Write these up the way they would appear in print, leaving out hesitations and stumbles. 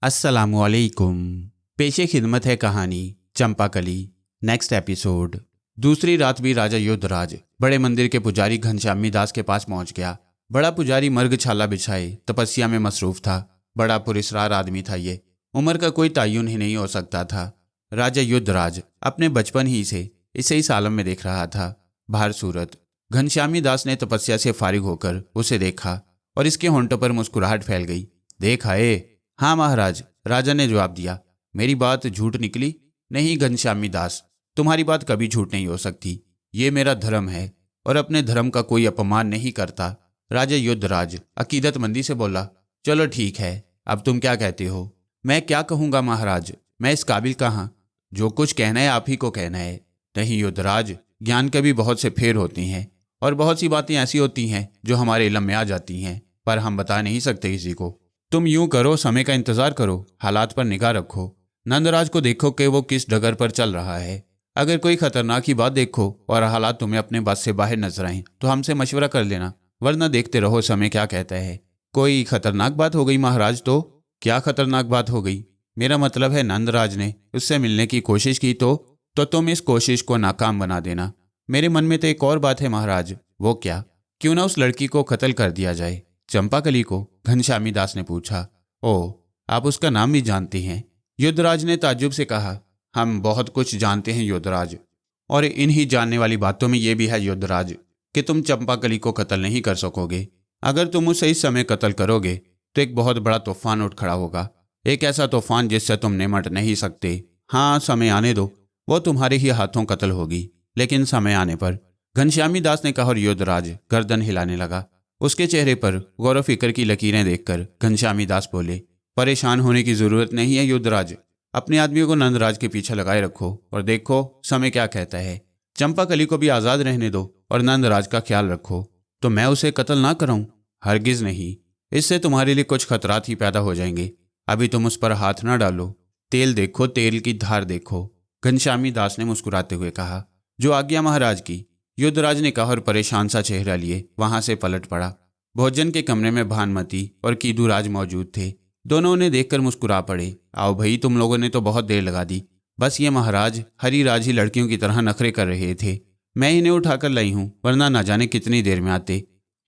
अस्सलामुअलैकुम। पेशे खिदमत है कहानी चंपाकली। Next episode. दूसरी रात भी राजा युद्धराज बड़े मंदिर के पुजारी घनश्यामी दास के पास पहुंच गया। बड़ा पुजारी मर्गछाला बिछाए तपस्या में मसरूफ था। बड़ा पुरस्कार आदमी था ये, उम्र का कोई तयन ही नहीं हो सकता था। राजा युद्धराज अपने बचपन ही से इसे इस आलम में देख रहा था। बाहर सूरत। घनश्यामी दास ने तपस्या से फारिग होकर उसे देखा और इसके होंठों पर मुस्कुराहट फैल गई। देख आए। हाँ महाराज, राजा ने जवाब दिया। मेरी बात झूठ निकली? नहीं घनश्यामी दास, तुम्हारी बात कभी झूठ नहीं हो सकती। ये मेरा धर्म है और अपने धर्म का कोई अपमान नहीं करता। राजा युद्धराज अकीदतमंदी से बोला। चलो ठीक है, अब तुम क्या कहते हो? मैं क्या कहूँगा महाराज, मैं इस काबिल कहाँ। जो कुछ कहना है आप ही को कहना है। नहीं युद्धराज, ज्ञान के भी बहुत से फेर होती हैं और बहुत सी बातें ऐसी होती हैं जो हमारे इल्म में आ जाती हैं, पर हम बता नहीं सकते किसी को। तुम यूं करो, समय का इंतजार करो, हालात पर निगाह रखो। नंदराज को देखो कि वो किस डगर पर चल रहा है। अगर कोई खतरनाक ही बात देखो और हालात तुम्हें अपने बस से बाहर नजर आए तो हमसे मशवरा कर लेना, वरना देखते रहो समय क्या कहता है। कोई खतरनाक बात हो गई महाराज तो? क्या खतरनाक बात हो गई? मेरा मतलब है नंदराज ने उससे मिलने की कोशिश की तो तुम इस कोशिश को नाकाम बना देना। मेरे मन में तो एक और बात है महाराज। वो क्या? क्यों ना उस लड़की को कत्ल कर दिया जाए। चंपाकली को? घनश्यामी दास ने पूछा। ओह, आप उसका नाम भी जानते हैं? युद्धराज ने ताज्जुब से कहा। हम बहुत कुछ जानते हैं युद्धराज, और इन्हीं जानने वाली बातों में यह भी है युद्धराज कि तुम चंपाकली को कत्ल नहीं कर सकोगे। अगर तुम उसे इस समय कत्ल करोगे तो एक बहुत बड़ा तूफान उठ खड़ा होगा, एक ऐसा तूफान जिससे तुम निमट नहीं सकते। हाँ, समय आने दो, वो तुम्हारे ही हाथों कत्ल होगी, लेकिन समय आने पर। घनश्यामी दास ने कहा और युद्धराज गर्दन हिलाने लगा। उसके चेहरे पर गौर फिक्र की लकीरें देखकर घनश्यामी दास बोले। परेशान होने की जरूरत नहीं है युद्धराज, अपने आदमियों को नंदराज के पीछे लगाए रखो और देखो समय क्या कहता है। चंपाकली को भी आज़ाद रहने दो और नंदराज का ख्याल रखो। तो मैं उसे कत्ल ना कराऊं? हरगिज नहीं, इससे तुम्हारे लिए कुछ खतरात ही पैदा हो जाएंगे। अभी तुम उस पर हाथ ना डालो। तेल देखो, तेल की धार देखो। घनश्यामी दास ने मुस्कुराते हुए कहा। जो आज्ञा महाराज की, युद्धराज ने कहा और परेशान सा चेहरा लिए वहां से पलट पड़ा। भोजन के कमरे में भानुमति और कीदूराज मौजूद थे। दोनों उन्हें देखकर मुस्कुरा पड़े। आओ भाई, तुम लोगों ने तो बहुत देर लगा दी। बस ये महाराज हरिराज ही लड़कियों की तरह नखरे कर रहे थे। मैं इन्हें उठाकर लाई हूं, वरना ना जाने कितनी देर में आते।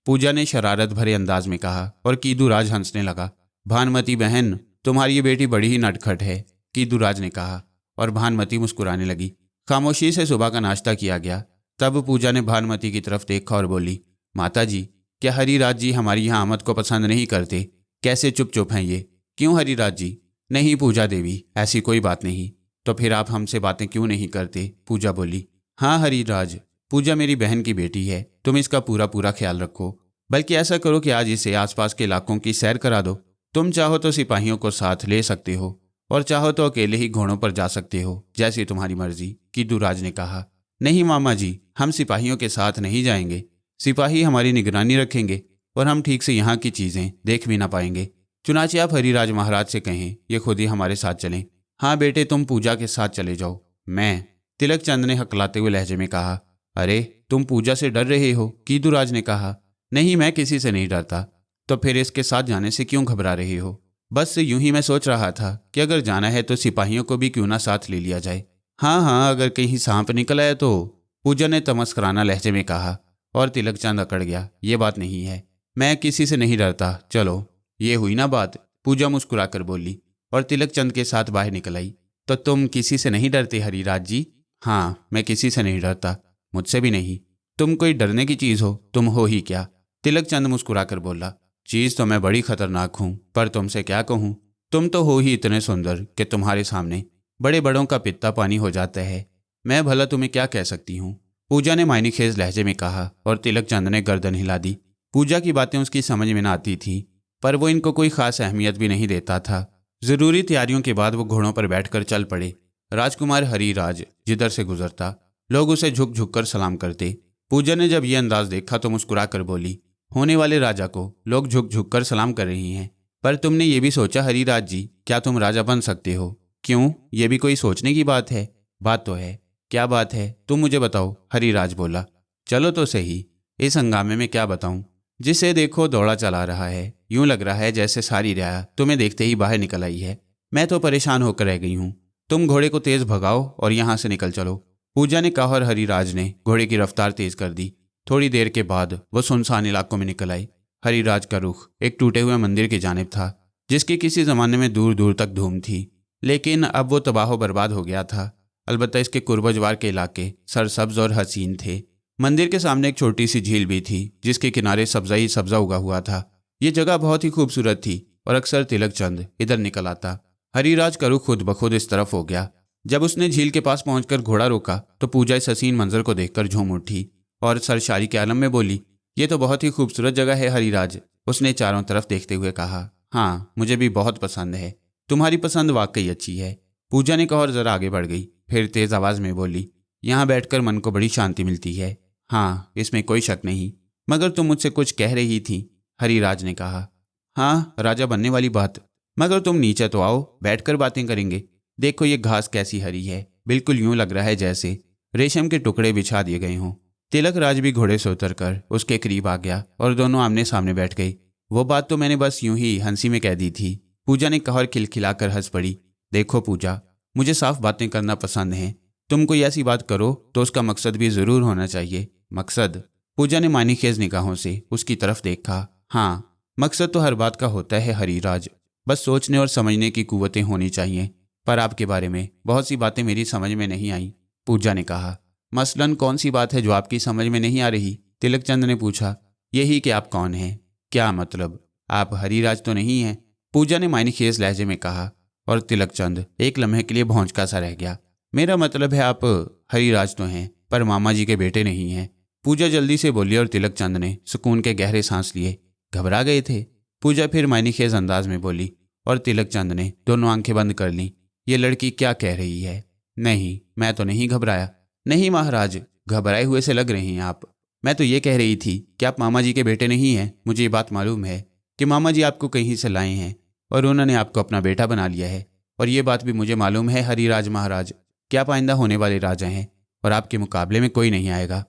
पूजा ने शरारत भरे अंदाज में कहा और कीदूराज हंसने लगा। भानुमति बहन, तुम्हारी ये बेटी बड़ी ही नटखट है, कीदूराज ने कहा और भानुमति मुस्कुराने लगी। खामोशी से सुबह का नाश्ता किया गया। तब पूजा ने भानुमति की तरफ देखा और बोली। माता जी, क्या हरिराज जी हमारी यहाँ आमद को पसंद नहीं करते? कैसे चुप चुप हैं ये? क्यों हरिराज जी? नहीं पूजा देवी, ऐसी कोई बात नहीं। तो फिर आप हमसे बातें क्यों नहीं करते? पूजा बोली। हाँ हरिराज, पूजा मेरी बहन की बेटी है, तुम इसका पूरा पूरा ख्याल रखो। बल्कि ऐसा करो कि आज इसे आसपास के इलाकों की सैर करा दो। तुम चाहो तो सिपाहियों को साथ ले सकते हो और चाहो तो अकेले ही घोड़ों पर जा सकते हो, जैसी तुम्हारी मर्जी, कीदूराज ने कहा। नहीं मामा जी, हम सिपाहियों के साथ नहीं जाएंगे। सिपाही हमारी निगरानी रखेंगे और हम ठीक से यहाँ की चीज़ें देख भी ना पाएंगे। चुनाचे आप हरिराज महाराज से कहें ये खुद ही हमारे साथ चलें। हाँ बेटे, तुम पूजा के साथ चले जाओ। मैं? तिलक चंद ने हकलाते हुए लहजे में कहा। अरे, तुम पूजा से डर रहे हो? कीदूराज ने कहा। नहीं, मैं किसी से नहीं डरता। तो फिर इसके साथ जाने से क्यों घबरा रहे हो? बस यूं ही मैं सोच रहा था कि अगर जाना है तो सिपाहियों को भी क्यों ना साथ ले लिया जाए। हाँ हाँ, अगर कहीं सांप निकल आए तो, पूजा ने तमस्कराना लहजे में कहा और तिलक चंद अकड़ गया। ये बात नहीं है, मैं किसी से नहीं डरता। चलो, ये हुई ना बात, पूजा मुस्कुराकर बोली और तिलक चंद के साथ बाहर निकल आई। तो तुम किसी से नहीं डरते हरिराज जी? हाँ, मैं किसी से नहीं डरता, मुझसे भी नहीं। तुम कोई डरने की चीज़ हो, तुम हो ही क्या? तिलक चंद मुस्कुराकर बोला। चीज़ तो मैं बड़ी खतरनाक हूँ, पर तुमसे क्या कहूँ। तुम तो हो ही इतने सुंदर कि तुम्हारे सामने बड़े बड़ों का पित्ता पानी हो जाता है। मैं भला तुम्हें क्या कह सकती हूँ? पूजा ने मायनेखेज लहजे में कहा और तिलक चंद ने गर्दन हिला दी। पूजा की बातें उसकी समझ में न आती थी, पर वो इनको कोई खास अहमियत भी नहीं देता था। जरूरी तैयारियों के बाद वो घोड़ों पर बैठकर चल पड़े। राजकुमार हरिराज जिधर से गुजरता लोग उसे झुक झुक कर सलाम करते। पूजा ने जब ये अंदाज देखा तो मुस्कुरा कर बोली। होने वाले राजा को लोग झुक झुक कर सलाम कर रही हैं, पर तुमने ये भी सोचा हरिराज जी, क्या तुम राजा बन सकते हो? क्यों, ये भी कोई सोचने की बात है? बात तो है। क्या बात है, तुम मुझे बताओ, हरिराज बोला। चलो तो सही, इस हंगामे में क्या बताऊं? जिसे देखो दौड़ा चला रहा है। यूं लग रहा है जैसे सारी रियाया तुम्हें देखते ही बाहर निकल आई है। मैं तो परेशान होकर रह गई हूँ। तुम घोड़े को तेज भगाओ और यहाँ से निकल चलो, पूजा ने कहा और हरिराज ने घोड़े की रफ्तार तेज कर दी। थोड़ी देर के बाद वो सुनसान इलाकों में निकल आई। हरिराज का रुख एक टूटे हुए मंदिर की जानिब था, जिसकी किसी जमाने में दूर दूर तक धूम थी, लेकिन अब वो तबाह बर्बाद हो गया था। अलबत्ता इसके कुर्बजवार के इलाके सरसब्ज और हसीन थे। मंदिर के सामने एक छोटी सी झील भी थी, जिसके किनारे सब्जा ही सब्जा उगा हुआ था। ये जगह बहुत ही खूबसूरत थी और अक्सर तिलक चंद इधर निकल आता। हरिराज का रुख खुद ब खुद इस तरफ हो गया। जब उसने झील के पास पहुंचकर घोड़ा रोका तो पूजा इस हसीन मंजर को देखकर झूम उठी और सरशारी के आलम में बोली, ये तो बहुत ही खूबसूरत जगह है हरिराज। उसने चारों तरफ देखते हुए कहा, हाँ मुझे भी बहुत पसंद है। तुम्हारी पसंद वाकई अच्छी है, पूजा ने कहा और जरा आगे बढ़ गई। फिर तेज आवाज में बोली, यहाँ बैठकर मन को बड़ी शांति मिलती है। हाँ इसमें कोई शक नहीं, मगर तुम मुझसे कुछ कह रही थी, हरिराज ने कहा। हाँ राजा बनने वाली बात, मगर तुम नीचे तो आओ, बैठकर बातें करेंगे। देखो ये घास कैसी हरी है, बिल्कुल यूं लग रहा है जैसे रेशम के टुकड़े बिछा दिए गए हों। तिलक राज भी घोड़े से उतरकर उसके करीब आ गया और दोनों आमने सामने बैठ गई। वो बात तो मैंने बस यूं ही हंसी में कह दी थी, पूजा ने कहा और खिलखिलाकर हंस पड़ी। देखो पूजा, मुझे साफ बातें करना पसंद है। तुम कोई ऐसी बात करो तो उसका मकसद भी जरूर होना चाहिए। मकसद? पूजा ने मानीखेज निगाहों से उसकी तरफ देखा। हाँ, मकसद तो हर बात का होता है हरिराज, बस सोचने और समझने की कुव्वतें होनी चाहिए। पर आपके बारे में बहुत सी बातें मेरी समझ में नहीं आई, पूजा ने कहा। मसलन कौन सी बात है जो आपकी समझ में नहीं आ रही? तिलक चंद ने पूछा। यही कि आप कौन हैं। क्या मतलब? आप हरिराज तो नहीं हैं, पूजा ने मानीखेज लहजे में कहा। और तिलक चंद एक लम्हे के लिए भौंचका सा रह गया। मेरा मतलब है आप हरिराज तो हैं, पर मामा जी के बेटे नहीं हैं, पूजा जल्दी से बोली। और तिलक चंद ने सुकून के गहरे सांस लिए। घबरा गए थे? पूजा फिर मानीखेज अंदाज में बोली और तिलक चंद ने दोनों आंखें बंद कर लीं। ये लड़की क्या कह रही है? नहीं, मैं तो नहीं घबराया। नहीं महाराज, घबराए हुए से लग रहे हैं आप। मैं तो ये कह रही थी कि आप मामा जी के बेटे नहीं हैं। मुझे ये बात मालूम है कि मामा जी आपको कहीं से लाए हैं और उन्होंने आपको अपना बेटा बना लिया है। और ये बात भी मुझे मालूम है हरिराज महाराज कि आप आइंदा होने वाले राजा हैं और आपके मुकाबले में कोई नहीं आएगा।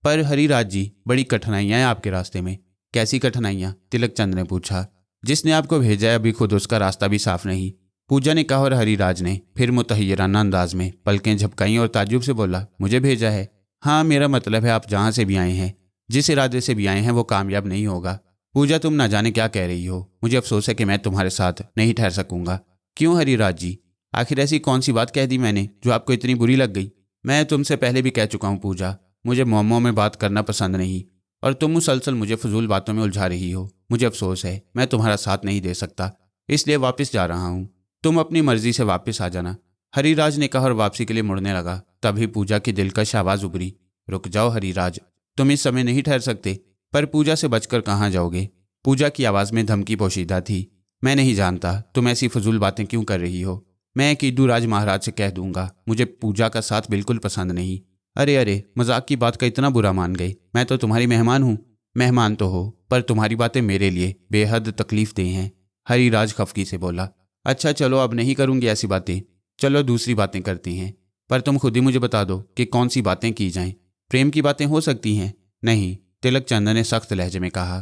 पर हरिराज जी, बड़ी कठिनाइयाँ हैं आपके रास्ते में। कैसी कठिनाइयाँ? तिलक चंद ने पूछा। जिसने आपको भेजा है अभी खुद उसका रास्ता भी साफ नहीं, पूजा ने कहा। और हरिराज ने फिर मुतहय्यराना अंदाज में पलकें झपकाईं और ताज्जुब से बोला, मुझे भेजा है? हाँ, मेरा मतलब है आप जहाँ से भी आए हैं, जिस इरादे से भी आए हैं, वो कामयाब नहीं होगा। पूजा, तुम ना जाने क्या कह रही हो। मुझे अफसोस है कि मैं तुम्हारे साथ नहीं ठहर सकूंगा। क्यों हरिराज जी? आखिर ऐसी कौन सी बात कह दी मैंने जो आपको इतनी बुरी लग गई? मैं तुमसे पहले भी कह चुका हूँ पूजा, मुझे मोमो में बात करना पसंद नहीं, और तुम मुसलसल मुझे फजूल बातों में उलझा रही हो। मुझे अफसोस है, मैं तुम्हारा साथ नहीं दे सकता, इसलिए वापस जा रहा हूँ। तुम अपनी मर्जी से वापस आ जाना, हरिराज ने कहा और वापसी के लिए मुड़ने लगा। तभी पूजा की दिलकश आवाज़ उभरी, रुक जाओ हरिराज, तुम इस समय नहीं ठहर सकते। पर पूजा से बचकर कहाँ जाओगे? पूजा की आवाज़ में धमकी पोशीदा थी। मैं नहीं जानता तुम ऐसी फजूल बातें क्यों कर रही हो। मैं कीदूराज महाराज से कह दूंगा, मुझे पूजा का साथ बिल्कुल पसंद नहीं। अरे अरे, मजाक की बात का इतना बुरा मान गए? मैं तो तुम्हारी मेहमान हूँ। मेहमान तो हो, पर तुम्हारी बातें मेरे लिए बेहद तकलीफ देह हैं, हरिराज खफकी से बोला। अच्छा चलो, अब नहीं करूँगी ऐसी बातें, चलो दूसरी बातें करते हैं। पर तुम खुद ही मुझे बता दो कि कौन सी बातें की जाएं। प्रेम की बातें हो सकती हैं? नहीं, तिलक चंद ने सख्त लहजे में कहा।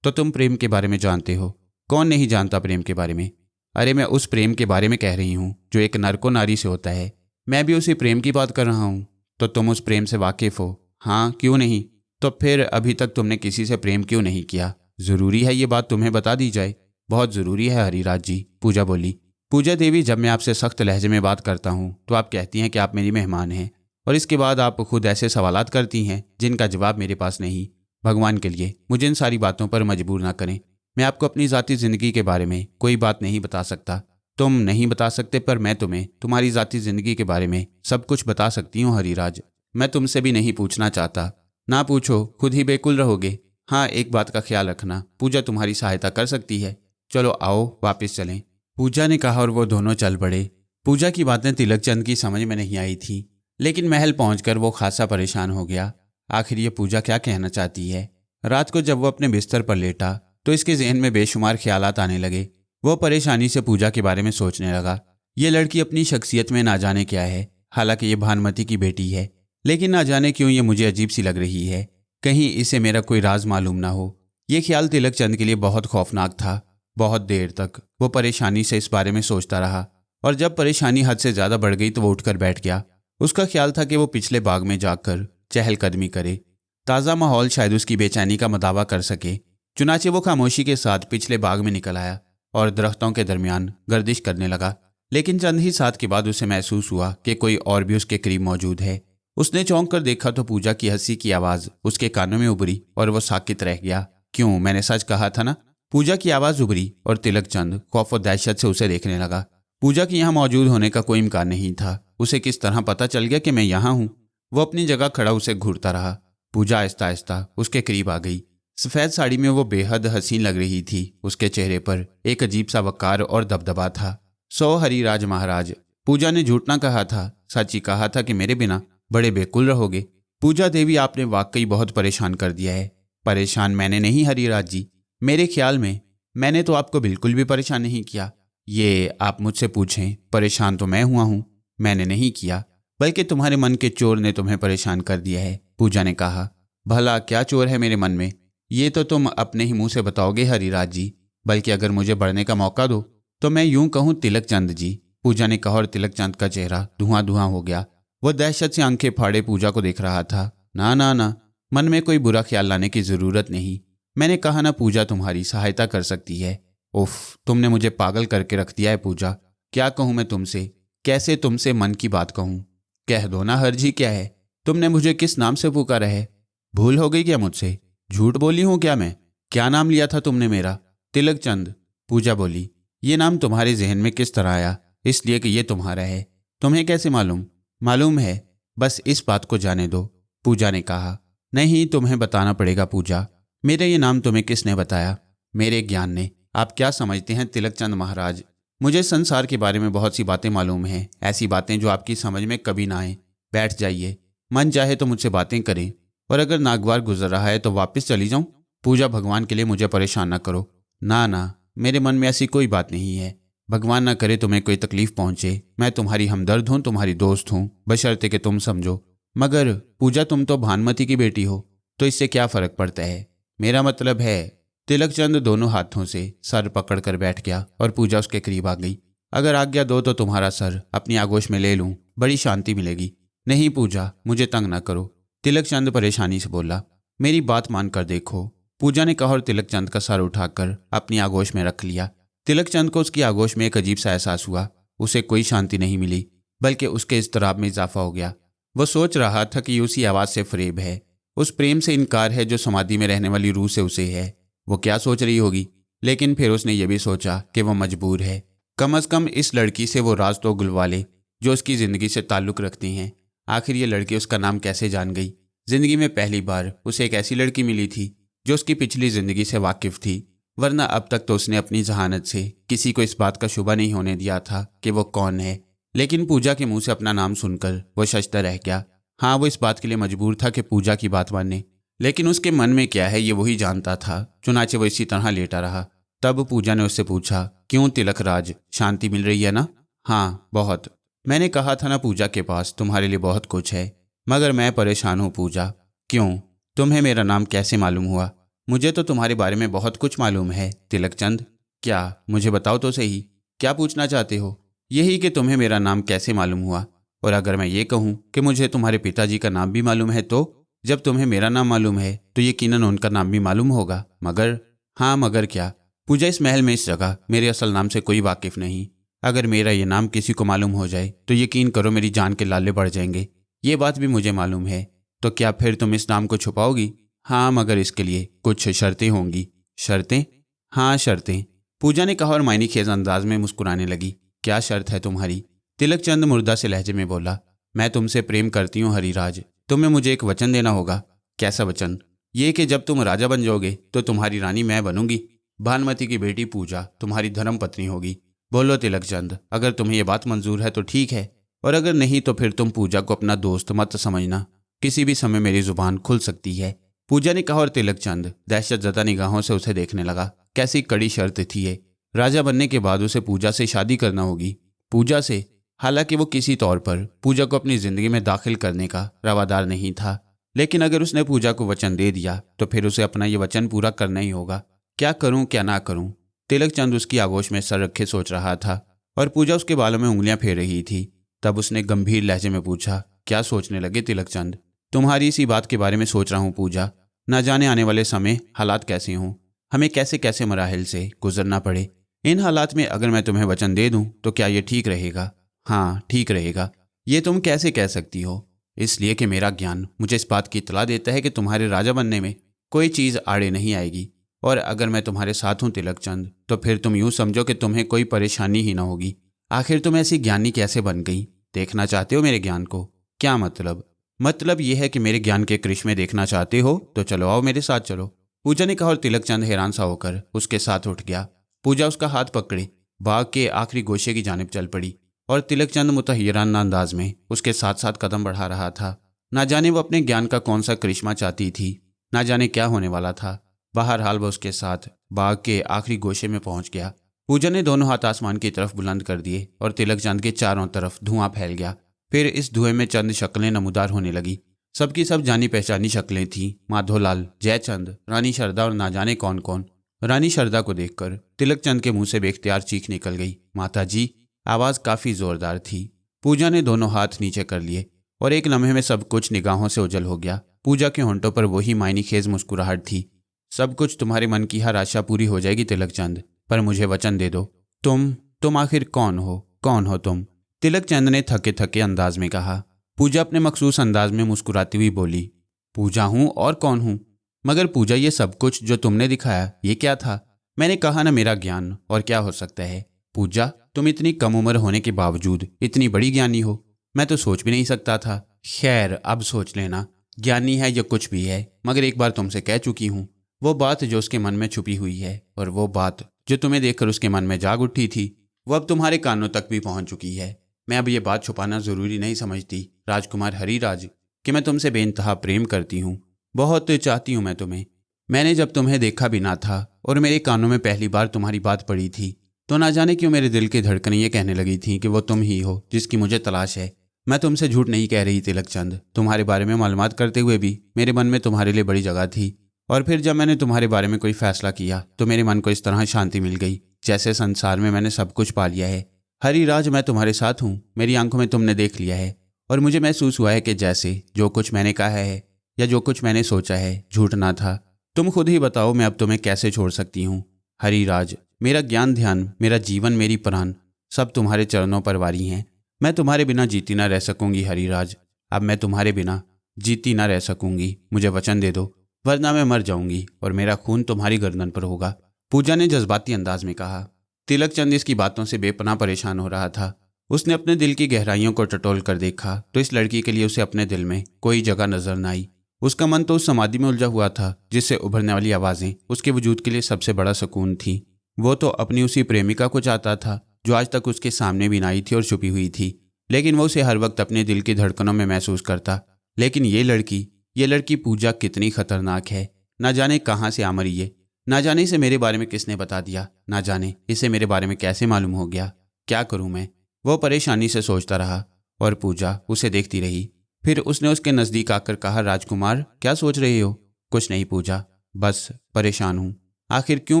तो तुम प्रेम के बारे में जानते हो? कौन नहीं जानता प्रेम के बारे में? अरे मैं उस प्रेम के बारे में कह रही हूँ जो एक नर को नारी से होता है। मैं भी उसी प्रेम की बात कर रहा हूँ। तो तुम उस प्रेम से वाकिफ हो? हाँ, क्यों नहीं। तो फिर अभी तक तुमने किसी से प्रेम क्यों नहीं किया? जरूरी है ये बात तुम्हें बता दी जाए? बहुत जरूरी है हरिराज जी, पूजा बोली। पूजा देवी, जब मैं आपसे सख्त लहजे में बात करता हूँ तो आप कहती हैं कि आप मेरी मेहमान हैं, और इसके बाद आप खुद ऐसे सवालात करती हैं जिनका जवाब मेरे पास नहीं। भगवान के लिए मुझे इन सारी बातों पर मजबूर ना करें। मैं आपको अपनी ज़ाती ज़िंदगी के बारे में कोई बात नहीं बता सकता। तुम नहीं बता सकते, पर मैं तुम्हें तुम्हारी ज़ाती ज़िंदगी के बारे में सब कुछ बता सकती हूँ हरिराज। मैं तुमसे भी नहीं पूछना चाहता। ना पूछो, खुद ही बेकुल रहोगे। हाँ, एक बात का ख्याल रखना, पूजा तुम्हारी सहायता कर सकती है। चलो आओ वापस चलें, पूजा ने कहा और वो दोनों चल पड़े। पूजा की बातें तिलक चंद की समझ में नहीं आई थी, लेकिन महल पहुंचकर वो खासा परेशान हो गया। आखिर ये पूजा क्या कहना चाहती है? रात को जब वो अपने बिस्तर पर लेटा तो इसके जहन में बेशुमार ख्यालात आने लगे। वो परेशानी से पूजा के बारे में सोचने लगा। ये लड़की अपनी शख्सियत में ना जाने क्या है, हालांकि ये भानुमति की बेटी है, लेकिन ना जाने क्यों ये मुझे अजीब सी लग रही है। कहीं इसे मेरा कोई राज मालूम ना हो। ये ख्याल तिलक चंद के लिए बहुत खौफनाक था। बहुत देर तक वो परेशानी से इस बारे में सोचता रहा और जब परेशानी हद से ज़्यादा बढ़ गई तो वो उठकर बैठ गया। उसका ख्याल था कि वो पिछले बाग में जाकर चहलकदमी करे। ताज़ा माहौल शायद उसकी बेचैनी का मदावा कर सके। चुनाचे वो खामोशी के साथ पिछले बाग में निकल आया और दरख्तों के दरमियान गर्दिश करने लगा। लेकिन चंद ही साथ के बाद उसे महसूस हुआ कि कोई और भी उसके करीब मौजूद है। उसने चौंक कर देखा तो पूजा की हंसी की आवाज़ उसके कानों में उभरी और वो साकित रह गया। क्यों, मैंने सच कहा था ना। पूजा की आवाज़ उभरी और तिलक चंद खौफ और दहशत से उसे देखने लगा। पूजा के यहाँ मौजूद होने का कोई इम्कान नहीं था। उसे किस तरह पता चल गया कि मैं यहाँ हूँ। वो अपनी जगह खड़ा उसे घूरता रहा। पूजा आहिस्ता आहिस्ता उसके करीब आ गई। सफ़ेद साड़ी में वो बेहद हसीन लग रही थी। उसके चेहरे पर एक अजीब सा वक़ार और दबदबा था। सो हरिराज महाराज, पूजा ने झूठ ना कहा था, सच ही कहा था कि मेरे बिना बड़े बेकुल रहोगे। पूजा देवी, आपने वाकई बहुत परेशान कर दिया है। परेशान मैंने नहीं हरिराज जी, मेरे ख्याल में मैंने तो आपको बिल्कुल भी परेशान नहीं किया। ये आप मुझसे पूछें, परेशान तो मैं हुआ हूँ, मैंने नहीं किया, बल्कि तुम्हारे मन के चोर ने तुम्हें परेशान कर दिया है। पूजा ने कहा। भला क्या चोर है मेरे मन में, ये तो तुम अपने ही मुंह से बताओगे हरिराज जी। बल्कि अगर मुझे बढ़ने का मौका दो तो मैं यूं कहूँ तिलक चंद जी, पूजा ने कहा और तिलक चंद का चेहरा धुआं धुआं हो गया। वह दहशत से आंखें फाड़े पूजा को देख रहा था। ना ना ना, मन में कोई बुरा ख्याल लाने की जरूरत नहीं। मैंने कहा ना, पूजा तुम्हारी सहायता कर सकती है। उफ, तुमने मुझे पागल करके रख दिया है पूजा। क्या कहूँ मैं तुमसे, कैसे तुमसे मन की बात कहूँ। कह दो ना हर्जी क्या है, तुमने मुझे किस नाम से पुकारा है। भूल हो गई क्या मुझसे, झूठ बोली हूँ क्या मैं। क्या नाम लिया था तुमने मेरा। तिलक चंद, पूजा बोली। ये नाम तुम्हारे जहन में किस तरह आया। इसलिए कि ये तुम्हारा है। तुम्हें कैसे मालूम। मालूम है, बस इस बात को जाने दो, पूजा ने कहा। नहीं, तुम्हें बताना पड़ेगा पूजा। मेरा ये नाम तुम्हें किसने बताया। मेरे ज्ञान ने। आप क्या समझते हैं तिलक चंद महाराज, मुझे संसार के बारे में बहुत सी बातें मालूम हैं, ऐसी बातें जो आपकी समझ में कभी ना आए। बैठ जाइए, मन चाहे तो मुझसे बातें करें, और अगर नागवार गुजर रहा है तो वापस चली जाऊं। पूजा, भगवान के लिए मुझे परेशान ना करो। ना ना, मेरे मन में ऐसी कोई बात नहीं है। भगवान ना करे तुम्हें कोई तकलीफ पहुंचे। मैं तुम्हारी हमदर्द हूँ, तुम्हारी दोस्त हूँ, बशर्ते कि तुम समझो। मगर पूजा, तुम तो भानुमति की बेटी हो, तो इससे क्या फर्क पड़ता है। मेरा मतलब है। तिलक चंद दोनों हाथों से सर पकड़कर बैठ गया और पूजा उसके करीब आ गई। अगर आज्ञा दो तो तुम्हारा सर अपनी आगोश में ले लूं, बड़ी शांति मिलेगी। नहीं पूजा, मुझे तंग ना करो, तिलक चंद परेशानी से बोला। मेरी बात मानकर देखो, पूजा ने कहा और तिलक चंद का सर उठाकर अपनी आगोश में रख लिया। तिलक चंद को उसकी आगोश में एक अजीब सा एहसास हुआ। उसे कोई शांति नहीं मिली, बल्कि उसके इज़्तिराब में इजाफा हो गया। वो सोच रहा था कि उसी आवाज़ से फरेब है, उस प्रेम से इनकार है जो समाधि में रहने वाली रूह से उसे है। वो क्या सोच रही होगी। लेकिन फिर उसने ये भी सोचा कि वो मजबूर है, कम अज़ कम इस लड़की से वो राज तो गुलवा ले जो उसकी ज़िंदगी से ताल्लुक़ रखती हैं। आखिर ये लड़की उसका नाम कैसे जान गई। ज़िंदगी में पहली बार उसे एक ऐसी लड़की मिली थी जो उसकी पिछली ज़िंदगी से वाकिफ़ थी, वरना अब तक तो उसने अपनी जहानत से किसी को इस बात का शुबा नहीं होने दिया था कि वो कौन है। लेकिन पूजा के मुंह से अपना नाम सुनकर वो शशता रह गया। हाँ, वो इस बात के लिए मजबूर था कि पूजा की बात माने, लेकिन उसके मन में क्या है ये वही जानता था। चुनाचे वो इसी तरह लेटा रहा। तब पूजा ने उससे पूछा, क्यों तिलक राज, शांति मिल रही है ना। हाँ, बहुत। मैंने कहा था ना, पूजा के पास तुम्हारे लिए बहुत कुछ है, मगर मैं परेशान हूँ पूजा। क्यों, तुम्हें मेरा नाम कैसे मालूम हुआ। मुझे तो तुम्हारे बारे में बहुत कुछ मालूम है तिलक चंद। क्या, मुझे बताओ तो सही, क्या पूछना चाहते हो। यही कि तुम्हें मेरा नाम कैसे मालूम हुआ। और अगर मैं ये कहूँ कि मुझे तुम्हारे पिताजी का नाम भी मालूम है, तो जब तुम्हें मेरा नाम मालूम है तो यकीनन उनका नाम भी मालूम होगा। मगर, हाँ मगर क्या। पूजा, इस महल में इस जगह मेरे असल नाम से कोई वाकिफ़ नहीं। अगर मेरा ये नाम किसी को मालूम हो जाए तो यकीन करो मेरी जान के लाले बढ़ जाएंगे। ये बात भी मुझे मालूम है। तो क्या फिर तुम इस नाम को छुपाओगी। हाँ, मगर इसके लिए कुछ शर्तें होंगी। शर्तें। हाँ, शर्तें, पूजा ने कहा और मायने खेज अंदाज में मुस्कुराने लगी। क्या शर्त है तुम्हारी। तिलक चंद मुर्दा से लहजे में बोला। मैं तुमसे प्रेम करती हूँ हरिराज, तुम्हें मुझे एक वचन देना होगा। कैसा वचन। ये कि जब तुम राजा बन जाओगे तो तुम्हारी रानी मैं बनूंगी। भानुमति की बेटी पूजा तुम्हारी धर्म पत्नी होगी। बोलो तिलक चंद, अगर तुम्हें यह बात मंजूर है तो ठीक है, और अगर नहीं तो फिर तुम पूजा को अपना दोस्त मत समझना। किसी भी समय मेरी जुबान खुल सकती है, पूजा ने कहा और तिलक चंद दहशत ज़दा निगाहों से उसे देखने लगा। कैसी कड़ी शर्त थी ये। राजा बनने के बाद उसे पूजा से शादी करना होगी। पूजा से। हालांकि वो किसी तौर पर पूजा को अपनी ज़िंदगी में दाखिल करने का रवादार नहीं था, लेकिन अगर उसने पूजा को वचन दे दिया तो फिर उसे अपना ये वचन पूरा करना ही होगा। क्या करूं क्या ना करूं? तिलक चंद उसकी आगोश में सर रखे सोच रहा था और पूजा उसके बालों में उंगलियां फेर रही थी। तब उसने गंभीर लहजे में पूछा, क्या सोचने लगे तिलक चंद? तुम्हारी इसी बात के बारे में सोच रहा हूं पूजा। न जाने आने वाले समय हालात कैसे हों, हमें कैसे कैसे मराहिल से गुजरना पड़े। इन हालात में अगर मैं तुम्हें वचन दे दूं तो क्या ये ठीक रहेगा? हाँ, ठीक रहेगा। ये तुम कैसे कह सकती हो? इसलिए कि मेरा ज्ञान मुझे इस बात की इत्तला देता है कि तुम्हारे राजा बनने में कोई चीज़ आड़े नहीं आएगी। और अगर मैं तुम्हारे साथ हूँ तिलक चंद, तो फिर तुम यूँ समझो कि तुम्हें कोई परेशानी ही ना होगी। आखिर तुम ऐसी ज्ञानी कैसे बन गई? देखना चाहते हो मेरे ज्ञान को? क्या मतलब? मतलब यह है कि मेरे ज्ञान के करिश्मे देखना चाहते हो तो चलो आओ, मेरे साथ चलो, पूजा ने कहा। और तिलक चंद हैरान सा होकर उसके साथ उठ गया। पूजा उसका हाथ पकड़े बाग के आखिरी गोशे की जानिब चल पड़ी और तिलक चंद मुतहय्यराना अंदाज में उसके साथ साथ कदम बढ़ा रहा था। ना जाने वो अपने ज्ञान का कौन सा करिश्मा चाहती थी, ना जाने क्या होने वाला था। बहरहाल वो उसके साथ बाग के आखिरी गोशे में पहुंच गया। पूजा ने दोनों हाथ आसमान की तरफ बुलंद कर दिए और तिलक चंद के चारों तरफ धुआं फैल गया। फिर इस धुएं में चंद शक्लें नमूदार होने लगी। सबकी सब जानी पहचानी शक्लें थीं। माधोलाल, जयचंद, रानी शारदा और ना जाने कौन कौन। रानी शारदा को देखकर तिलक चंद के मुंह से बेख्तियार चीख निकल गई, माता जी। आवाज काफी जोरदार थी। पूजा ने दोनों हाथ नीचे कर लिए और एक लम्हे में सब कुछ निगाहों से ओझल हो गया। पूजा के होंठों पर वही मायनी खेज मुस्कुराहट थी। सब कुछ तुम्हारे मन की हर आशा पूरी हो जाएगी तिलक चंद, पर मुझे वचन दे दो। तुम आखिर कौन हो? कौन हो तुम? तिलक चंद ने थके थके अंदाज में कहा। पूजा अपने मखसूस अंदाज में मुस्कुराती हुई बोली, पूजा हूं और कौन हूं? मगर पूजा, ये सब कुछ जो तुमने दिखाया ये क्या था? मैंने कहा ना, मेरा ज्ञान, और क्या हो सकता है? पूजा, तुम इतनी कम उम्र होने के बावजूद इतनी बड़ी ज्ञानी हो, मैं तो सोच भी नहीं सकता था। खैर, अब सोच लेना, ज्ञानी है या कुछ भी है, मगर एक बार तुमसे कह चुकी हूँ वो बात जो उसके मन में छुपी हुई है, और वो बात जो तुम्हें देखकर उसके मन में जाग उठी थी, वो अब तुम्हारे कानों तक भी पहुंच चुकी है। मैं अब ये बात छुपाना जरूरी नहीं समझती राजकुमार हरिराज, कि मैं तुमसे बेइंतहा प्रेम करती हूँ, बहुत चाहती हूँ मैं तुम्हें। मैंने जब तुम्हें देखा भी ना था और मेरे कानों में पहली बार तुम्हारी बात पड़ी थी, तो ना जाने क्यों मेरे दिल की धड़कनें ये कहने लगी थीं कि वो तुम ही हो जिसकी मुझे तलाश है। मैं तुमसे झूठ नहीं कह रही तिलक चंद, तुम्हारे बारे में मालूमात करते हुए भी मेरे मन में तुम्हारे लिए बड़ी जगह थी। और फिर जब मैंने तुम्हारे बारे में कोई फैसला किया तो मेरे मन को इस तरह शांति मिल गई जैसे संसार में मैंने सब कुछ पा लिया है। हरिराज, मैं तुम्हारे साथ हूँ, मेरी आंखों में तुमने देख लिया है, और मुझे महसूस हुआ है कि जैसे जो कुछ मैंने कहा है या जो कुछ मैंने सोचा है झूठ ना था। तुम खुद ही बताओ, मैं अब तुम्हें कैसे छोड़ सकती हूँ? हरिराज, मेरा ज्ञान, ध्यान, मेरा जीवन, मेरी प्राण सब तुम्हारे चरणों पर वारी हैं। मैं तुम्हारे बिना जीती ना रह सकूंगी हरिराज। अब मैं तुम्हारे बिना जीती ना रह सकूंगी। मुझे वचन दे दो, वरना मैं मर जाऊंगी और मेरा खून तुम्हारी गर्दन पर होगा, पूजा ने जज्बाती अंदाज में कहा। तिलक चंद इसकी बातों से बेपनाह परेशान हो रहा था। उसने अपने दिल की गहराइयों को टटोल कर देखा तो इस लड़की के लिए उसे अपने दिल में कोई जगह नजर न आई। उसका मन तो उस समाधि में उलझा हुआ था जिससे उभरने वाली आवाजें उसके वजूद के लिए सबसे बड़ा सुकून थी। वो तो अपनी उसी प्रेमिका को चाहता था जो आज तक उसके सामने भी न आई थी और छुपी हुई थी, लेकिन वो उसे हर वक्त अपने दिल की धड़कनों में महसूस करता। लेकिन ये लड़की पूजा कितनी खतरनाक है। ना जाने कहाँ से आ मरी ये, ना जाने इसे मेरे बारे में किसने बता दिया, ना जाने इसे मेरे बारे में कैसे मालूम हो गया। क्या करूं मैं? वो परेशानी से सोचता रहा और पूजा उसे देखती रही। फिर उसने उसके नज़दीक आकर कहा, राजकुमार, क्या सोच रही हो? कुछ नहीं पूजा, बस परेशान हूँ। आखिर क्यों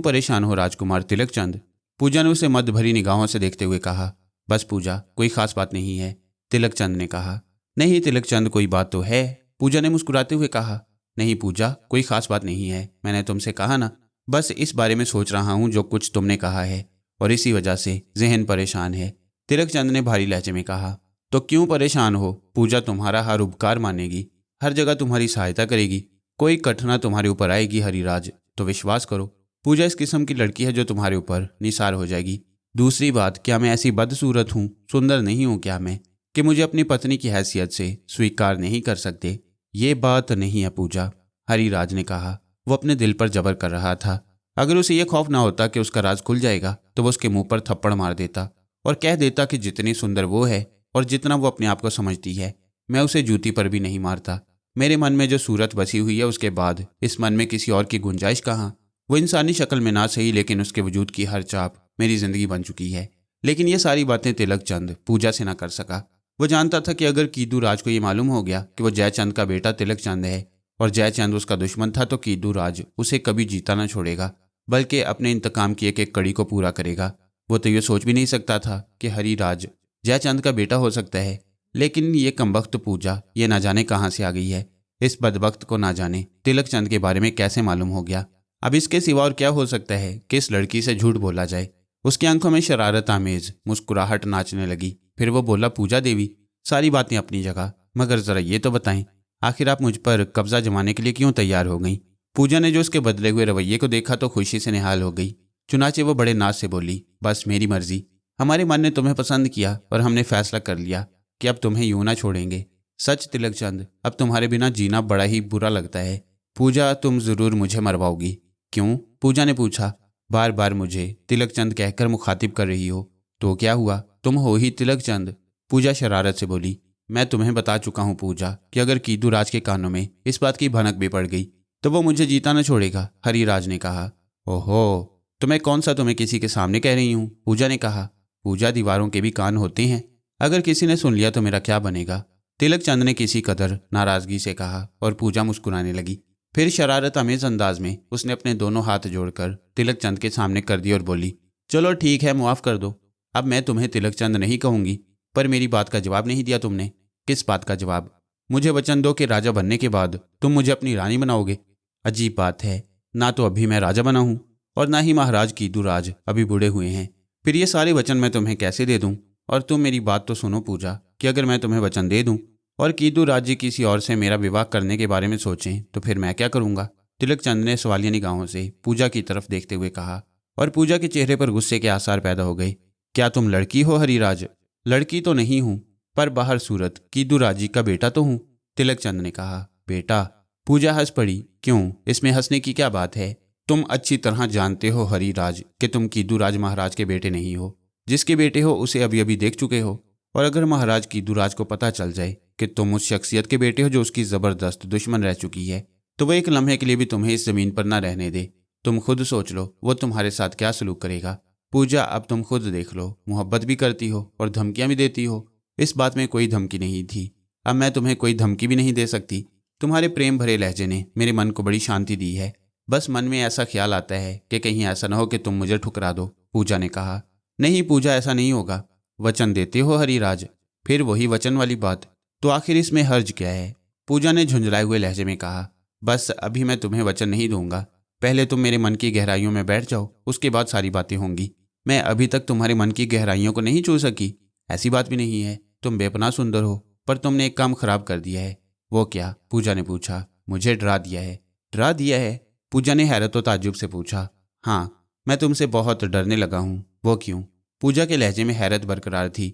परेशान हो राजकुमार तिलक चंद? पूजा ने उसे मद भरी निगाहों से देखते हुए कहा। बस पूजा, कोई खास बात नहीं है, तिलक चंद ने कहा। नहीं तिलक चंद, कोई बात तो है, पूजा ने मुस्कुराते हुए कहा। नहीं पूजा, कोई खास बात नहीं है, मैंने तुमसे कहा ना, बस इस बारे में सोच रहा हूँ जो कुछ तुमने कहा है, और इसी वजह से जहन परेशान है, तिलक चंद ने भारी लहजे में कहा। तो क्यों परेशान हो? पूजा तुम्हारा हर उपकार मानेगी, हर जगह तुम्हारी सहायता करेगी, कोई कठिनाई तुम्हारे ऊपर आएगी हरिराज तो विश्वास करो, पूजा इस किस्म की लड़की है जो तुम्हारे ऊपर निसार हो जाएगी। दूसरी बात, क्या मैं ऐसी बदसूरत हूँ, सुंदर नहीं हूँ क्या मैं, कि मुझे अपनी पत्नी की हैसियत से स्वीकार नहीं कर सकते? ये बात नहीं है पूजा, हरिराज ने कहा। वो अपने दिल पर जबर कर रहा था। अगर उसे यह खौफ ना होता कि उसका राज खुल जाएगा तो वो उसके मुंह पर थप्पड़ मार देता और कह देता कि जितनी सुंदर वो है और जितना वो अपने आप को समझती है, मैं उसे जूती पर भी नहीं मारता। मेरे मन में जो सूरत बसी हुई है, उसके बाद इस मन में किसी और की गुंजाइश कहाँ? वो इंसानी शक्ल में ना सही, लेकिन उसके वजूद की हर चाप मेरी जिंदगी बन चुकी है। लेकिन ये सारी बातें तिलक चंद पूजा से ना कर सका। वो जानता था कि अगर कीदू राज को ये मालूम हो गया कि वो जयचंद का बेटा तिलक चंद है और जयचंद उसका दुश्मन था, तो कीदू राज उसे कभी जीता न छोड़ेगा, बल्कि अपने इंतकाम की एक एक कड़ी को पूरा करेगा। वो तो ये सोच भी नहीं सकता था कि हरिराज जयचंद का बेटा हो सकता है। लेकिन ये कमबख्त पूजा ये ना जाने कहाँ से आ गई है। इस बदबख्त को ना जाने तिलक चंद के बारे में कैसे मालूम हो गया। अब इसके सिवा और क्या हो सकता है कि इस लड़की से झूठ बोला जाए। उसकी आंखों में शरारत आमेज मुस्कुराहट नाचने लगी। फिर वो बोला, पूजा देवी, सारी बातें अपनी जगह, मगर जरा ये तो बताएं, आखिर आप मुझ पर कब्जा जमाने के लिए क्यों तैयार हो गई। पूजा ने जो उसके बदले हुए रवैये को देखा तो खुशी से निहाल हो गई। चुनाचे वो बड़े नाज से बोली, बस मेरी मर्जी, हमारे मन ने तुम्हें पसंद किया और हमने फैसला कर लिया कि अब तुम्हें यूं ना छोड़ेंगे। सच तिलक चंद, अब तुम्हारे बिना जीना बड़ा ही बुरा लगता है। पूजा, तुम जरूर मुझे मरवाओगी। क्यों? पूजा ने पूछा। बार बार मुझे तिलक चंद कहकर मुखातिब कर रही हो, तो क्या हुआ, तुम हो ही तिलक चंद। पूजा शरारत से बोली, मैं तुम्हें बता चुका हूं पूजा कि अगर कीदू राज के कानों में इस बात की भनक भी पड़ गई तो वो मुझे जीता न छोड़ेगा, हरिराज ने कहा। ओहो, तो मैं कौन सा तुम्हें किसी के सामने कह रही हूँ, पूजा ने कहा। पूजा, दीवारों के भी कान होते हैं, अगर किसी ने सुन लिया तो मेरा क्या बनेगा, तिलक चंद ने किसी कदर नाराजगी से कहा। और पूजा मुस्कुराने लगी। फिर शरारत अमेज अंदाज में उसने अपने दोनों हाथ जोड़कर तिलक चंद के सामने कर दिए और बोली, चलो ठीक है, मुआफ कर दो। अब मैं तुम्हें तिलक चंद नहीं कहूंगी, पर मेरी बात का जवाब नहीं दिया तुमने। किस बात का जवाब? मुझे वचन दो कि राजा बनने के बाद तुम मुझे अपनी रानी बनाओगे। अजीब बात है, ना तो अभी मैं राजा बना हूं और ना ही महाराज कीदू राज अभी बूढ़े हुए हैं। फिर ये सारे वचन मैं तुम्हें कैसे दे दूं? और तुम मेरी बात तो सुनो पूजा, कि अगर मैं तुम्हें वचन दे दूं और कीदू राज जी किसी और से मेरा विवाह करने के बारे में सोचें तो फिर मैं क्या करूंगा? तिलक चंद ने सवालिया निगाहों से पूजा की तरफ देखते हुए कहा। और पूजा के चेहरे पर गुस्से के आसार पैदा हो गए। क्या तुम लड़की हो हरिराज? लड़की तो नहीं हूं, पर बाहर सूरत कीदू राज जी का बेटा तो हूं, तिलक चंद ने कहा। बेटा? पूजा हंस पड़ी। क्यों, इसमें हंसने की क्या बात है? तुम अच्छी तरह जानते हो हरिराज कि तुम कीदू राज महाराज के बेटे नहीं हो। जिसके बेटे हो उसे अभी अभी देख चुके हो, और अगर महाराज कीदू राज को पता चल जाए कि तुम उस शख्सियत के बेटे हो जो उसकी जबरदस्त दुश्मन रह चुकी है, तो वह एक लम्हे के लिए भी तुम्हें इस जमीन पर ना रहने दे। तुम खुद सोच लो वो तुम्हारे साथ क्या सलूक करेगा। पूजा, अब तुम खुद देख लो, मोहब्बत भी करती हो और धमकियां भी देती हो। इस बात में कोई धमकी नहीं थी। अब मैं तुम्हें कोई धमकी भी नहीं दे सकती। तुम्हारे प्रेम भरे लहजे ने मेरे मन को बड़ी शांति दी है। बस मन में ऐसा ख्याल आता है कि कहीं ऐसा ना हो कि तुम मुझे ठुकरा दो, पूजा ने कहा। नहीं पूजा, ऐसा नहीं होगा। वचन देते हो हरिराज? फिर वही वचन वाली बात, तो आखिर इसमें हर्ज क्या है? पूजा ने झुंझलाए हुए लहजे में कहा। बस अभी मैं तुम्हें वचन नहीं दूंगा, पहले तुम मेरे मन की गहराइयों में बैठ जाओ, उसके बाद सारी बातें होंगी। मैं अभी तक तुम्हारे मन की गहराइयों को नहीं छू सकी। ऐसी बात भी नहीं है, तुम बेपनाह सुंदर हो, पर तुमने एक काम खराब कर दिया है। वो क्या? पूजा ने पूछा। मुझे डरा दिया है। डरा दिया है? पूजा ने हैरत और ताज्जुब से पूछा। हाँ, मैं तुमसे बहुत डरने लगा हूँ। वो क्यों? पूजा के लहजे में हैरत बरकरार थी।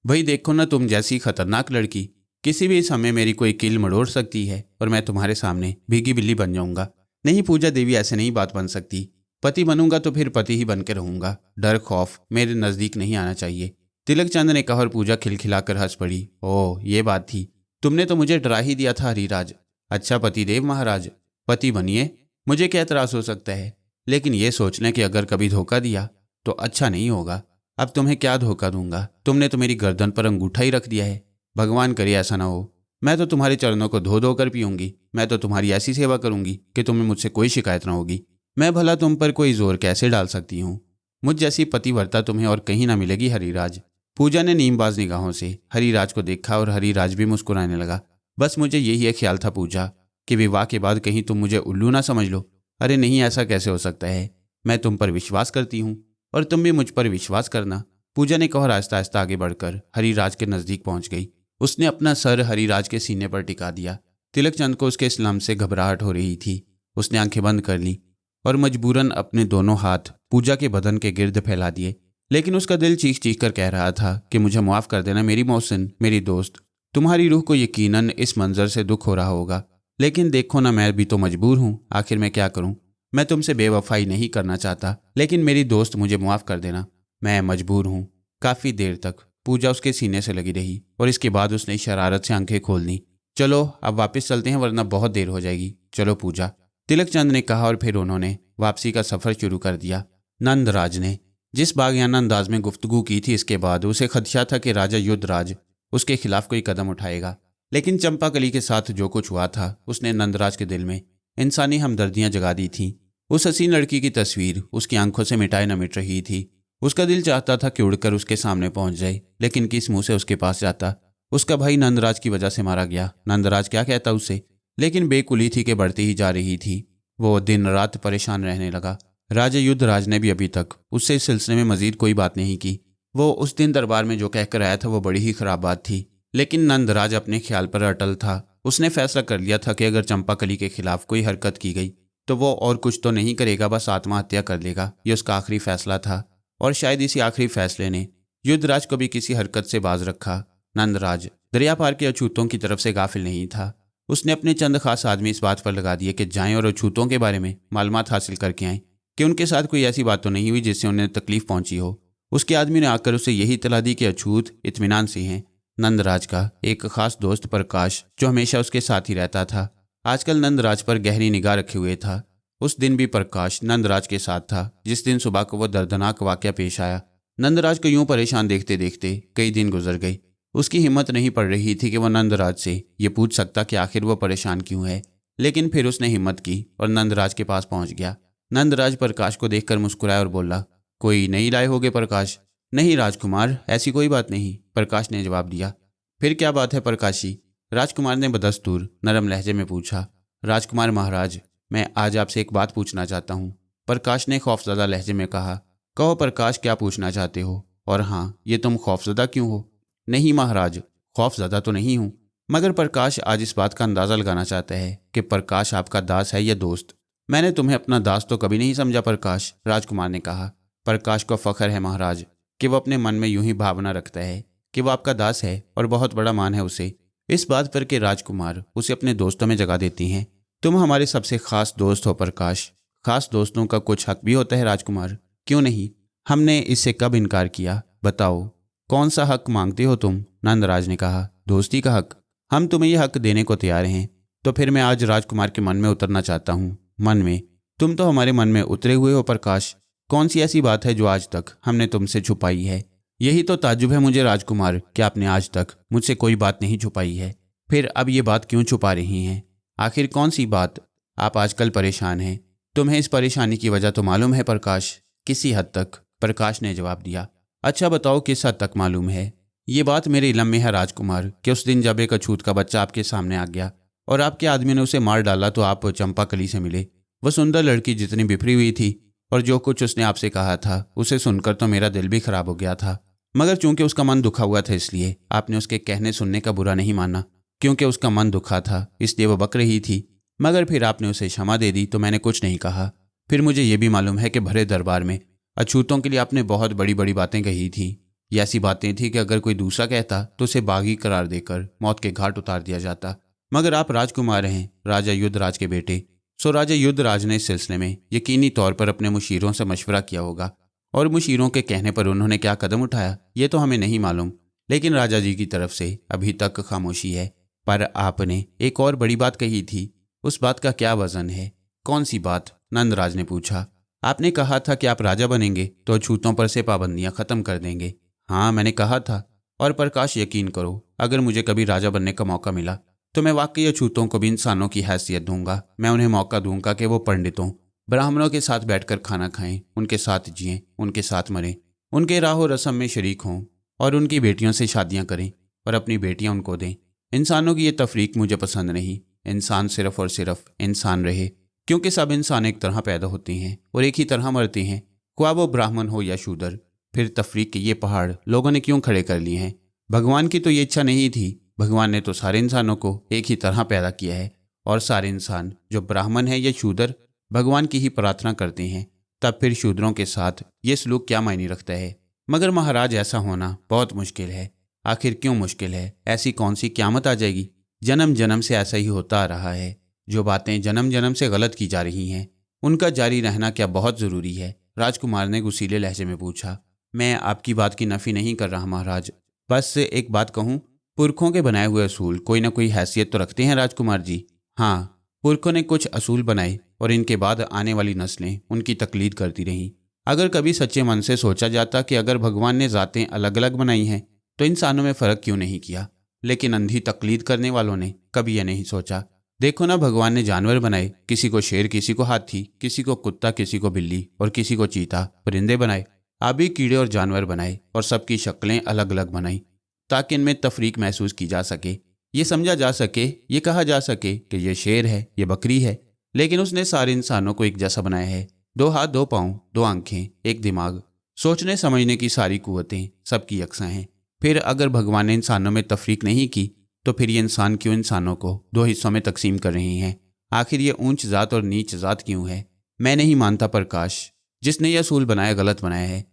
भाई देखो ना, तुम जैसी खतरनाक लड़की किसी भी समय मेरी कोई कील मरोड़ सकती है और मैं तुम्हारे सामने भीगी बिल्ली बन जाऊंगा। नहीं पूजा देवी, ऐसे नहीं बात बन सकती। पति बनूंगा तो फिर पति ही बन के रहूंगा। डर खौफ मेरे नजदीक नहीं आना चाहिए, तिलक चंद ने कहा। और पूजा खिलखिलाकर हंस पड़ी। ओह, ये बात थी। तुमने तो मुझे डरा ही दिया था हरिराज। अच्छा पतिदेव महाराज, पति बनिए, मुझे क्या एतराज हो सकता है, लेकिन ये सोच लें कि अगर कभी धोखा दिया तो अच्छा नहीं होगा। अब तुम्हें क्या धोखा दूंगा? तुमने तो मेरी गर्दन पर अंगूठा ही रख दिया है। भगवान करे ऐसा ना हो। मैं तो तुम्हारे चरणों को धो धो कर पीऊंगी। मैं तो तुम्हारी ऐसी सेवा करूंगी कि तुम्हें मुझसे कोई शिकायत ना होगी। मैं भला तुम पर कोई जोर कैसे डाल सकती हूँ? मुझ जैसी पतिव्रता तुम्हें और कहीं ना मिलेगी हरिराज। पूजा ने नीमबाज निगाहों से हरिराज को देखा और हरिराज भी मुस्कुराने लगा। बस मुझे यही एक ख्याल था पूजा, कि विवाह के बाद कहीं तुम मुझे उल्लू ना समझ लो। अरे नहीं, ऐसा कैसे हो सकता है? मैं तुम पर विश्वास करती हूँ और तुम भी मुझ पर विश्वास करना, पूजा ने कहा। आहिस्ता आहिस्ता आगे बढ़कर हरिराज के नजदीक पहुंच गई। उसने अपना सर हरिराज के सीने पर टिका दिया। तिलक चंद को उसके इस लम्हे से घबराहट हो रही थी। उसने आंखें बंद कर ली और मजबूरन अपने दोनों हाथ पूजा के बदन के गिर्द फैला दिए। लेकिन उसका दिल चीख चीख कर कह रहा था कि मुझे माफ़ कर देना मेरी मोहसिन, मेरी दोस्त। तुम्हारी रूह को यकीनन इस मंजर से दुख हो रहा होगा, लेकिन देखो ना, मैं भी तो मजबूर हूँ। आखिर मैं क्या करूँ? मैं तुमसे बेवफाई नहीं करना चाहता, लेकिन मेरी दोस्त मुझे माफ़ कर देना, मैं मजबूर हूँ। काफ़ी देर तक पूजा उसके सीने से लगी रही और इसके बाद उसने शरारत से आंखें खोल ली। चलो अब वापस चलते हैं, वरना बहुत देर हो जाएगी। चलो पूजा, तिलक चंद ने कहा। और फिर उन्होंने वापसी का सफ़र शुरू कर दिया। नंदराज ने जिस बागियाना अंदाज में गुफ्तगू की थी, इसके बाद उसे खदशा था कि राजा युद्धराज उसके खिलाफ कोई कदम उठाएगा। लेकिन चंपाकली के साथ जो कुछ हुआ था उसने नंदराज के दिल में इंसानी हमदर्दियां जगा दी थीं। उस हसीन लड़की की तस्वीर उसकी आंखों से मिटाए न मिट रही थी। उसका दिल चाहता था कि उड़कर उसके सामने पहुंच जाए, लेकिन किस मुंह से उसके पास जाता। उसका भाई नंदराज की वजह से मारा गया, नंदराज क्या कहता उसे। लेकिन बेकुली थी कि बढ़ती ही जा रही थी। वो दिन रात परेशान रहने लगा। राजा युद्धराज ने भी अभी तक उससे इस सिलसिले में मजीद कोई बात नहीं की। वो उस दिन दरबार में जो कहकर आया था वो बड़ी ही खराब बात थी, लेकिन नंदराज अपने ख्याल पर अटल था। उसने फैसला कर लिया था कि अगर चंपाकली के खिलाफ कोई हरकत की गई तो वो और कुछ तो नहीं करेगा, बस आत्महत्या कर लेगा। ये उसका आखिरी फैसला था और शायद इसी आखिरी फैसले ने युद्धराज को भी किसी हरकत से बाज रखा। नंदराज दरिया पार के अछूतों की तरफ से गाफिल नहीं था। उसने अपने चंद खास आदमी इस बात पर लगा दिए कि जाएं और अछूतों के बारे में मालूमात हासिल करके आएं कि उनके साथ कोई ऐसी बात तो नहीं हुई जिससे उन्हें तकलीफ पहुंची हो। उसके आदमी ने आकर उसे यही इत्तला दी कि अछूत इत्मीनान से हैं। नंदराज का एक खास दोस्त प्रकाश, जो हमेशा उसके साथ ही रहता था, आजकल नंदराज पर गहरी निगाह रखे हुए था। उस दिन भी प्रकाश नंदराज के साथ था जिस दिन सुबह को वो दर्दनाक वाकया पेश आया। नंदराज को यूं परेशान देखते देखते कई दिन गुजर गए। उसकी हिम्मत नहीं पड़ रही थी कि वह नंदराज से ये पूछ सकता कि आखिर वह परेशान क्यों है। लेकिन फिर उसने हिम्मत की और नंदराज के पास पहुंच गया। नंदराज प्रकाश को देखकर मुस्कुराया और बोला, कोई नहीं लाए होगे प्रकाश? नहीं राजकुमार, ऐसी कोई बात नहीं, प्रकाश ने जवाब दिया। फिर क्या बात है प्रकाशी? राजकुमार ने बदस्तूर नरम लहजे में पूछा। राजकुमार महाराज, मैं आज आपसे एक बात पूछना चाहता हूँ, प्रकाश ने खौफजदा लहजे में कहा। कहो प्रकाश, क्या पूछना चाहते हो? और हाँ, ये तुम खौफजदा क्यों हो? नहीं महाराज, खौफजदा तो नहीं हूँ, मगर प्रकाश आज इस बात का अंदाज़ा लगाना चाहता है कि प्रकाश आपका दास है या दोस्त। मैंने तुम्हें अपना दास तो कभी नहीं समझा प्रकाश, राजकुमार ने कहा। प्रकाश को फख्र है महाराज कि वह अपने मन में यूं ही भावना रखता है कि वह आपका दास है और बहुत बड़ा मान है उसे। इस बात पर कि राजकुमार उसे अपने दोस्तों में जगह देती हैं। तुम हमारे सबसे खास दोस्त हो प्रकाश। खास दोस्तों का कुछ हक भी होता है राजकुमार, क्यों नहीं? हमने इससे कब इनकार किया? बताओ, कौन सा हक मांगते हो तुम? नंदराज ने कहा। दोस्ती का हक। हम तुम्हें यह हक देने को तैयार हैं। तो फिर मैं आज राजकुमार के मन में उतरना चाहता हूँ। मन में? तुम तो हमारे मन में उतरे हुए हो प्रकाश। कौन सी ऐसी बात है जो आज तक हमने तुमसे छुपाई है? यही तो ताज्जुब है मुझे राजकुमार कि आपने आज तक मुझसे कोई बात नहीं छुपाई है। फिर अब ये बात क्यों छुपा रही हैं? आखिर कौन सी बात? आप आजकल परेशान हैं। तुम्हें इस परेशानी की वजह तो मालूम है प्रकाश? किसी हद तक, प्रकाश ने जवाब दिया। अच्छा बताओ, किस हद तक मालूम है? ये बात मेरे इल्म में है राजकुमार कि उस दिन जब एक अछूत का बच्चा आपके सामने आ गया और आपके आदमी ने उसे मार डाला तो आप चंपाकली से मिले। वह सुंदर लड़की जितनी बिफरी हुई थी और जो कुछ उसने आपसे कहा था उसे सुनकर तो मेरा दिल भी खराब हो गया था, मगर चूंकि उसका मन दुखा हुआ था इसलिए आपने उसके कहने सुनने का बुरा नहीं माना। क्योंकि उसका मन दुखा था इसलिए वह बक रही थी, मगर फिर आपने उसे क्षमा दे दी तो मैंने कुछ नहीं कहा। फिर मुझे ये भी मालूम है कि भरे दरबार में अछूतों के लिए आपने बहुत बड़ी बड़ी बातें कही थी। ये ऐसी बातें थी कि अगर कोई दूसरा कहता तो उसे बागी करार देकर मौत के घाट उतार दिया जाता, मगर आप राजकुमार हैं, राजा युद्धराज के बेटे। सो राजा युद्धराज ने इस सिलसिले में यकीनी तौर पर अपने मुशीरों से मशवरा किया होगा और मुशीरों के कहने पर उन्होंने क्या कदम उठाया ये तो हमें नहीं मालूम, लेकिन राजा जी की तरफ से अभी तक खामोशी है। पर आपने एक और बड़ी बात कही थी, उस बात का क्या वजन है? कौन सी बात? नंदराज ने पूछा। आपने कहा था कि आप राजा बनेंगे तो अछूतों पर से पाबंदियां खत्म कर देंगे। हाँ, मैंने कहा था। और प्रकाश, यकीन करो, अगर मुझे कभी राजा बनने का मौका मिला तो मैं वाकई अछूतों को भी इंसानों की हैसियत दूंगा। मैं उन्हें मौका दूंगा कि वो पंडितों ब्राह्मणों के साथ बैठकर खाना खाएं, उनके साथ जिएं, उनके साथ मरें, उनके राहो रस्म में शरीक हों और उनकी बेटियों से शादियां करें और अपनी बेटियां उनको दें। इंसानों की ये तफरीक मुझे पसंद नहीं। इंसान सिर्फ और सिर्फ इंसान रहे, क्योंकि सब इंसान एक तरह पैदा होते हैं और एक ही तरह मरते हैं, ख्वाह वो ब्राह्मण हो या शूदर। फिर तफरीक के ये पहाड़ लोगों ने क्यों खड़े कर लिए हैं? भगवान की तो ये इच्छा नहीं थी। भगवान ने तो सारे इंसानों को एक ही तरह पैदा किया है और सारे इंसान, जो ब्राह्मण है या शूदर, भगवान की ही प्रार्थना करते हैं। तब फिर शूद्रों के साथ ये सलूक क्या मायने रखता है? मगर महाराज, ऐसा होना बहुत मुश्किल है। आखिर क्यों मुश्किल है? ऐसी कौन सी क़यामत आ जाएगी? जन्म जन्म से ऐसा ही होता आ रहा है। जो बातें जन्म जन्म से गलत की जा रही हैं उनका जारी रहना क्या बहुत ज़रूरी है? राजकुमार ने गुस्सीले लहजे में पूछा। मैं आपकी बात की नफ़ी नहीं कर रहा महाराज, बस एक बात कहूँ, पुरखों के बनाए हुए असूल कोई ना कोई हैसियत तो रखते हैं राजकुमार जी। हाँ, पुरखों ने कुछ असूल बनाए और इनके बाद आने वाली नस्लें उनकी तकलीद करती रहीं। अगर कभी सच्चे मन से सोचा जाता कि अगर भगवान ने ज़ातें अलग अलग बनाई हैं तो इंसानों में फ़र्क क्यों नहीं किया? लेकिन अंधी तकलीद करने वालों ने कभी यह नहीं सोचा। देखो ना, भगवान ने जानवर बनाए, किसी को शेर, किसी को हाथी, किसी को कुत्ता, किसी को बिल्ली और किसी को चीता। परिंदे बनाए, आप भी कीड़े और जानवर बनाए और सबकी शक्लें अलग अलग बनाई ताकि इनमें तफरीक महसूस की जा सके, ये समझा जा सके, ये कहा जा सके कि ये शेर है, ये बकरी है। लेकिन उसने सारे इंसानों को एक जैसा बनाया है। 2 हाथ, 2 पाँव, 2 आंखें, एक दिमाग, सोचने समझने की सारी कुव्वतें सबकी यकसा हैं। फिर अगर भगवान ने इंसानों में तफरीक नहीं की तो फिर ये इंसान क्यों इंसानों को 2 हिस्सों में तकसीम कर रहे हैं? आखिर ये ऊंच जात और नीच जात क्यों है? मैं नहीं मानता प्रकाश, जिसने यह असूल बनाया गलत बनाया है।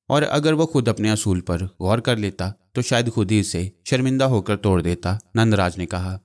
और अगर वो खुद अपने असूल पर गौर कर लेता तो शायद खुद ही इसे शर्मिंदा होकर तोड़ देता। नंदराज ने कहा,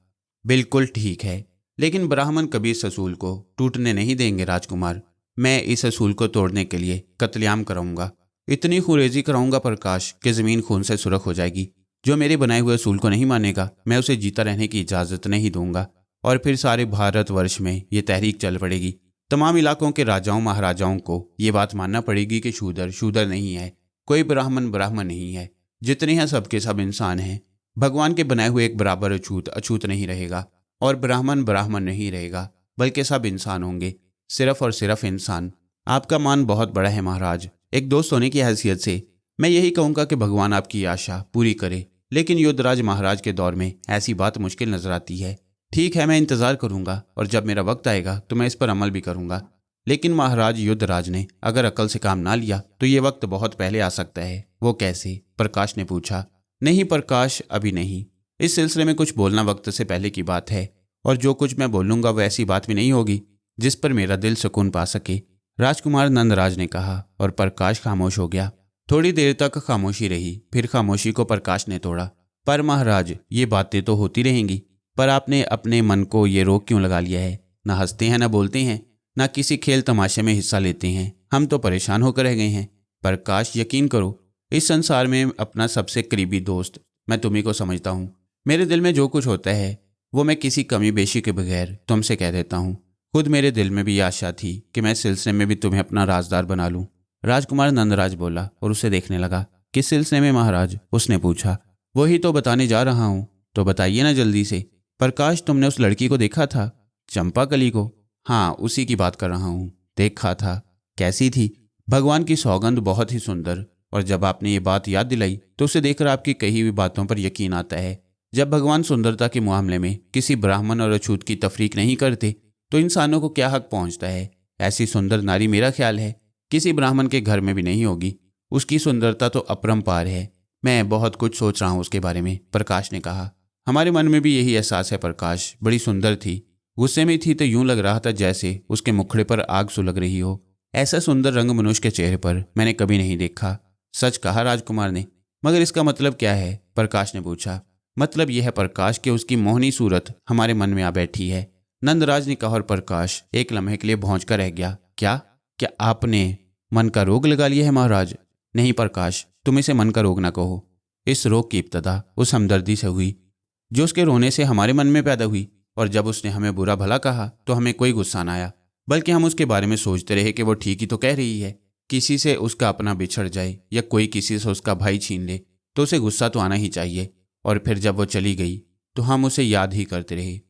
बिल्कुल ठीक है, लेकिन ब्राह्मण कभी इस असूल को टूटने नहीं देंगे राजकुमार। मैं इस असूल को तोड़ने के लिए कत्लेआम कराऊंगा, इतनी खुरेजी कराऊंगा प्रकाश कि ज़मीन खून से सुरख हो जाएगी। जो मेरे बनाए हुए असूल को नहीं मानेगा, मैं उसे जीता रहने की इजाज़त नहीं दूंगा। और फिर सारे भारतवर्ष में ये तहरीक चल पड़ेगी। तमाम इलाकों के राजाओं महाराजाओं को ये बात मानना पड़ेगी कि शूदर शूदर नहीं है, कोई ब्राह्मण ब्राह्मण नहीं है। जितने हैं सबके सब इंसान हैं। भगवान के बनाए हुए एक बराबर अछूत अछूत नहीं रहेगा और ब्राह्मण ब्राह्मण नहीं रहेगा, बल्कि सब इंसान होंगे, सिर्फ और सिर्फ इंसान। आपका मान बहुत बड़ा है महाराज। एक दोस्त होने की हैसियत से मैं यही कहूँगा कि भगवान आपकी आशा पूरी करे, लेकिन युद्धराज महाराज के दौर में ऐसी बात मुश्किल नजर आती है। ठीक है, मैं इंतज़ार करूँगा और जब मेरा वक्त आएगा तो मैं इस पर अमल भी करूँगा। लेकिन महाराज युद्धराज ने अगर अकल से काम ना लिया तो ये वक्त बहुत पहले आ सकता है। वो कैसे? प्रकाश ने पूछा। नहीं प्रकाश, अभी नहीं। इस सिलसिले में कुछ बोलना वक्त से पहले की बात है, और जो कुछ मैं बोलूँगा वो ऐसी बात भी नहीं होगी जिस पर मेरा दिल सुकून पा सके, राजकुमार नंदराज ने कहा। और प्रकाश खामोश हो गया। थोड़ी देर तक खामोशी रही, फिर खामोशी को प्रकाश ने तोड़ा। पर महाराज, ये बातें तो होती रहेंगी, पर आपने अपने मन को ये रोक क्यों लगा लिया है? ना हंसते हैं, ना बोलते हैं, ना किसी खेल तमाशे में हिस्सा लेते हैं। हम तो परेशान होकर रह गए हैं। प्रकाश, यकीन करो, इस संसार में अपना सबसे करीबी दोस्त मैं तुम्ही को समझता हूँ। मेरे दिल में जो कुछ होता है वो मैं किसी कमी बेशी के बगैर तुमसे कह देता हूँ। खुद मेरे दिल में भी आशा थी कि मैं इस सिलसिले में भी तुम्हें अपना राजदार बना लूँ। राजकुमार नंदराज बोला और उसे देखने लगा। किस सिलसिले में महाराज? उसने पूछा। वही तो बताने जा रहा हूँ, तो बताइए ना जल्दी से। प्रकाश, तुमने उस लड़की को देखा था? चंपाकली को? हाँ, उसी की बात कर रहा हूँ। देखा था। कैसी थी? भगवान की सौगंध, बहुत ही सुंदर। और जब आपने ये बात याद दिलाई तो उसे देखकर आपकी कही हुई बातों पर यकीन आता है। जब भगवान सुंदरता के मामले में किसी ब्राह्मण और अछूत की तफरीक नहीं करते तो इंसानों को क्या हक पहुंचता है? ऐसी सुंदर नारी मेरा ख्याल है किसी ब्राह्मण के घर में भी नहीं होगी। उसकी सुंदरता तो अपरंपार है। मैं बहुत कुछ सोच रहा हूँ उसके बारे में, प्रकाश ने कहा। हमारे मन में भी यही एहसास है प्रकाश। बड़ी सुंदर थी, गुस्से में थी तो यूं लग रहा था जैसे उसके मुखड़े पर आग सुलग रही हो। ऐसा सुंदर रंग मनुष्य के चेहरे पर मैंने कभी नहीं देखा। सच कहा राजकुमार ने। मगर इसका मतलब क्या है? प्रकाश ने पूछा। मतलब यह है प्रकाश कि उसकी मोहनी सूरत हमारे मन में आ बैठी है, नंदराज ने कहा। और प्रकाश एक लम्हे के लिए भौंच कर रह गया। क्या आपने मन का रोग लगा लिया है महाराज? नहीं प्रकाश, तुम इसे मन का रोग ना कहो। इस रोग की इब्तदा उस हमदर्दी से हुई जो उसके रोने से हमारे मन में पैदा हुई। और जब उसने हमें बुरा भला कहा तो हमें कोई गुस्सा ना आया, बल्कि हम उसके बारे में सोचते रहे कि वो ठीक ही तो कह रही है। किसी से उसका अपना बिछड़ जाए या कोई किसी से उसका भाई छीन ले तो उसे गुस्सा तो आना ही चाहिए। और फिर जब वो चली गई तो हम उसे याद ही करते रहे।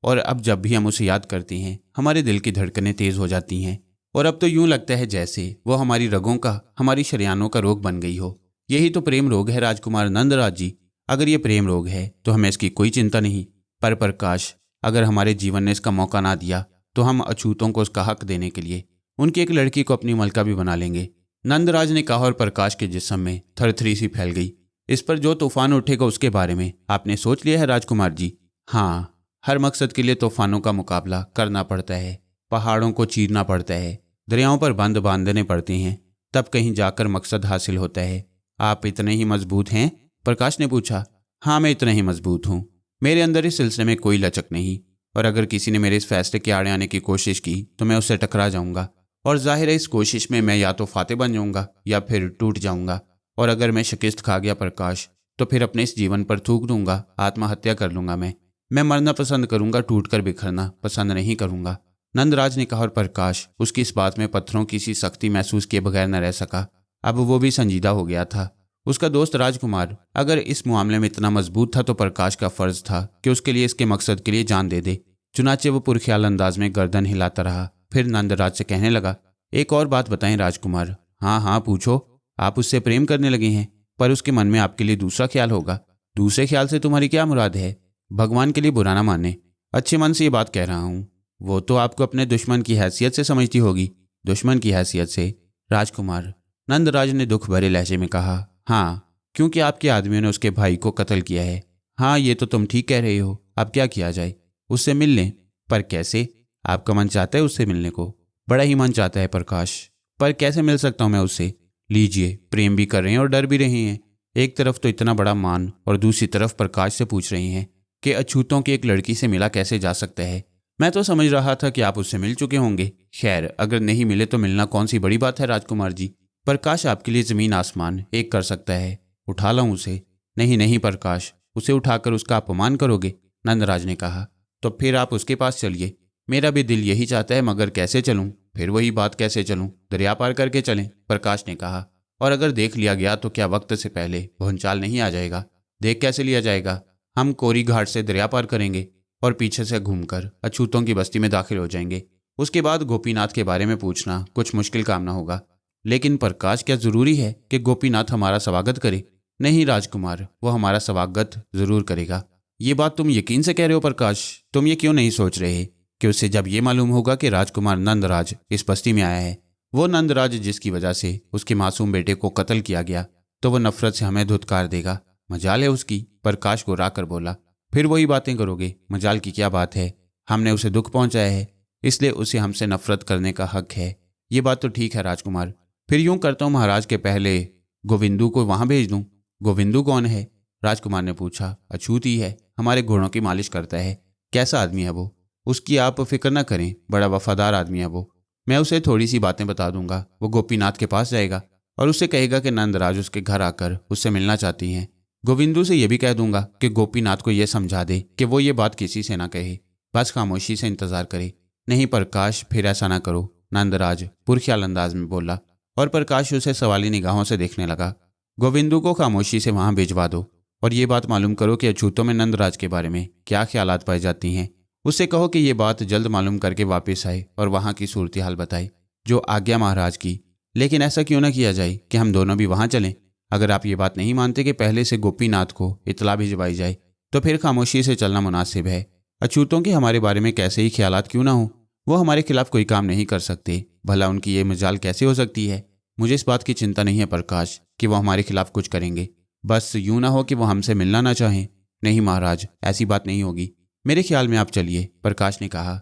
और अब जब भी हम उसे याद करते हैं हमारे दिल की धड़कनें तेज हो जाती हैं। और अब तो यूं लगता है जैसे वो हमारी रगों का, हमारी शरियानों का रोग बन गई हो। यही तो प्रेम रोग है राजकुमार नंदराज जी। अगर ये प्रेम रोग है तो हमें इसकी कोई चिंता नहीं। पर प्रकाश, अगर हमारे जीवन ने इसका मौका ना दिया तो हम अछूतों को उसका हक देने के लिए उनकी एक लड़की को अपनी मलका भी बना लेंगे, नंदराज ने कहा। और प्रकाश के जिस्म में थरथरी सी फैल गई। इस पर जो तूफान उठेगा उसके बारे में आपने सोच लिया है राजकुमार जी? हाँ, हर मकसद के लिए तूफानों का मुकाबला करना पड़ता है, पहाड़ों को चीरना पड़ता है, दरियाओं पर बंद बांधने पड़ते हैं, तब कहीं जाकर मकसद हासिल होता है। आप इतने ही मजबूत हैं? प्रकाश ने पूछा। हाँ, मैं इतना ही मजबूत हूँ। मेरे अंदर इस सिलसिले में कोई लचक नहीं, और अगर किसी ने मेरे इस फैसले के आड़े आने की कोशिश की तो मैं उससे टकरा जाऊंगा। और जाहिर है इस कोशिश में मैं या तो फाते बन जाऊंगा या फिर टूट जाऊंगा। और अगर मैं शिकस्त खा गया प्रकाश, तो फिर अपने इस जीवन पर थूक दूंगा, आत्महत्या कर लूंगा। मैं मरना पसंद करूंगा, टूट कर बिखरना पसंद नहीं करूंगा, नंदराज ने कहा। और प्रकाश उसकी इस बात में पत्थरों की सी सख्ती महसूस किए बगैर न रह सका। अब वो भी संजीदा हो गया था। उसका दोस्त राजकुमार अगर इस मामले में इतना मजबूत था तो प्रकाश का फर्ज था कि उसके लिए इसके मकसद के लिए जान दे दे। चुनाचे वो पुरख्याल अंदाज में गर्दन हिलाता रहा। फिर नंदराज से कहने लगा, एक और बात बताएं राजकुमार। हाँ हाँ पूछो। आप उससे प्रेम करने लगे हैं, पर उसके मन में आपके लिए दूसरा ख्याल होगा। दूसरे ख्याल से तुम्हारी क्या मुराद है? भगवान के लिए बुरा ना माने, अच्छे मन से ये बात कह रहा हूँ। वो तो आपको अपने दुश्मन की हैसियत से समझती होगी। दुश्मन की हैसियत से? राजकुमार, नंदराज ने दुख भरे लहजे में कहा, हाँ, क्योंकि आपके आदमियों ने उसके भाई को कत्ल किया है। हाँ, ये तो तुम ठीक कह रहे हो। अब क्या किया जाए? उससे मिल लें। पर कैसे? आपका मन चाहता है उससे मिलने को? बड़ा ही मन चाहता है प्रकाश, पर कैसे मिल सकता हूँ मैं उससे? लीजिए, प्रेम भी कर रहे हैं और डर भी रहे हैं। एक तरफ तो इतना बड़ा मान और दूसरी तरफ प्रकाश से पूछ रही हैं कि अछूतों की एक लड़की से मिला कैसे जा सकता है। मैं तो समझ रहा था कि आप उससे मिल चुके होंगे। खैर, अगर नहीं मिले तो मिलना कौन सी बड़ी बात है राजकुमार जी। प्रकाश आपके लिए जमीन आसमान एक कर सकता है। उठा लाऊं उसे? नहीं नहीं प्रकाश, उसे उठाकर उसका अपमान करोगे, नंदराज ने कहा। तो फिर आप उसके पास चलिए। मेरा भी दिल यही चाहता है, मगर कैसे चलूं? फिर वही बात, कैसे चलूं? दरिया पार करके चलें, प्रकाश ने कहा। और अगर देख लिया गया तो क्या वक्त से पहले भूंचाल नहीं आ जाएगा? देख कैसे लिया जाएगा? हम कोरी घाट से दरिया पार करेंगे और पीछे से घूमकर अछूतों की बस्ती में दाखिल हो जाएंगे। उसके बाद गोपीनाथ के बारे में पूछना कुछ मुश्किल काम ना होगा। लेकिन प्रकाश, क्या जरूरी है कि गोपीनाथ हमारा स्वागत करे? नहीं राजकुमार, वो हमारा स्वागत जरूर करेगा। ये बात तुम यकीन से कह रहे हो प्रकाश? तुम ये क्यों नहीं सोच रहे कि उससे जब ये मालूम होगा कि राजकुमार नंदराज इस बस्ती में आया है, वो नंदराज जिसकी वजह से उसके मासूम बेटे को कत्ल किया गया, तो वो नफरत से हमें धुतकार देगा। मजाल है उसकी, प्रकाश को राकर बोला। फिर वही बातें करोगे? मजाल की क्या बात है? हमने उसे दुख पहुंचाया है, इसलिए उसे हमसे नफरत करने का हक है। ये बात तो ठीक है राजकुमार। फिर यूं करता हूं, महाराज के पहले गोविंदू को वहां भेज दूं। गोविंदू कौन है? राजकुमार ने पूछा। अछूत ही है, हमारे घोड़ों की मालिश करता है। कैसा आदमी है वो? उसकी आप फिक्र न करें, बड़ा वफादार आदमी है वो। मैं उसे थोड़ी सी बातें बता दूंगा। वो गोपीनाथ के पास जाएगा और उससे कहेगा कि नंदराज उसके घर आकर उससे मिलना चाहती हैं। गोविंदू से यह भी कह दूंगा कि गोपीनाथ को यह समझा दे कि वो ये बात किसी से ना कहे, बस खामोशी से इंतजार करे। नहीं प्रकाश, फिर ऐसा ना करो, नंदराज पुरख्याल अंदाज में बोला। और प्रकाश उसे सवाली निगाहों से देखने लगा। गोविंदू को खामोशी से वहां भिजवा दो और ये बात मालूम करो कि अछूतों में नंदराज के बारे में क्या ख्यालात पाई जाती हैं। उससे कहो कि ये बात जल्द मालूम करके वापस आए और वहां की सूरत हाल बताए। जो आज्ञा महाराज की। लेकिन ऐसा क्यों ना किया जाए कि हम दोनों भी वहां चलें? अगर आप ये बात नहीं मानते कि पहले से गोपीनाथ को इतला भिजवाई जाए, तो फिर खामोशी से चलना मुनासिब है। अछूतों के हमारे बारे में कैसे ही ख्यालात क्यों ना हो, वो हमारे खिलाफ कोई काम नहीं कर सकते। भला उनकी ये मजाल कैसे हो सकती है? मुझे इस बात की चिंता नहीं है प्रकाश कि वो हमारे खिलाफ कुछ करेंगे। बस यूं ना हो कि वो हमसे मिलना ना चाहें। नहीं महाराज, ऐसी बात नहीं होगी। मेरे ख्याल में आप चलिए, प्रकाश ने कहा।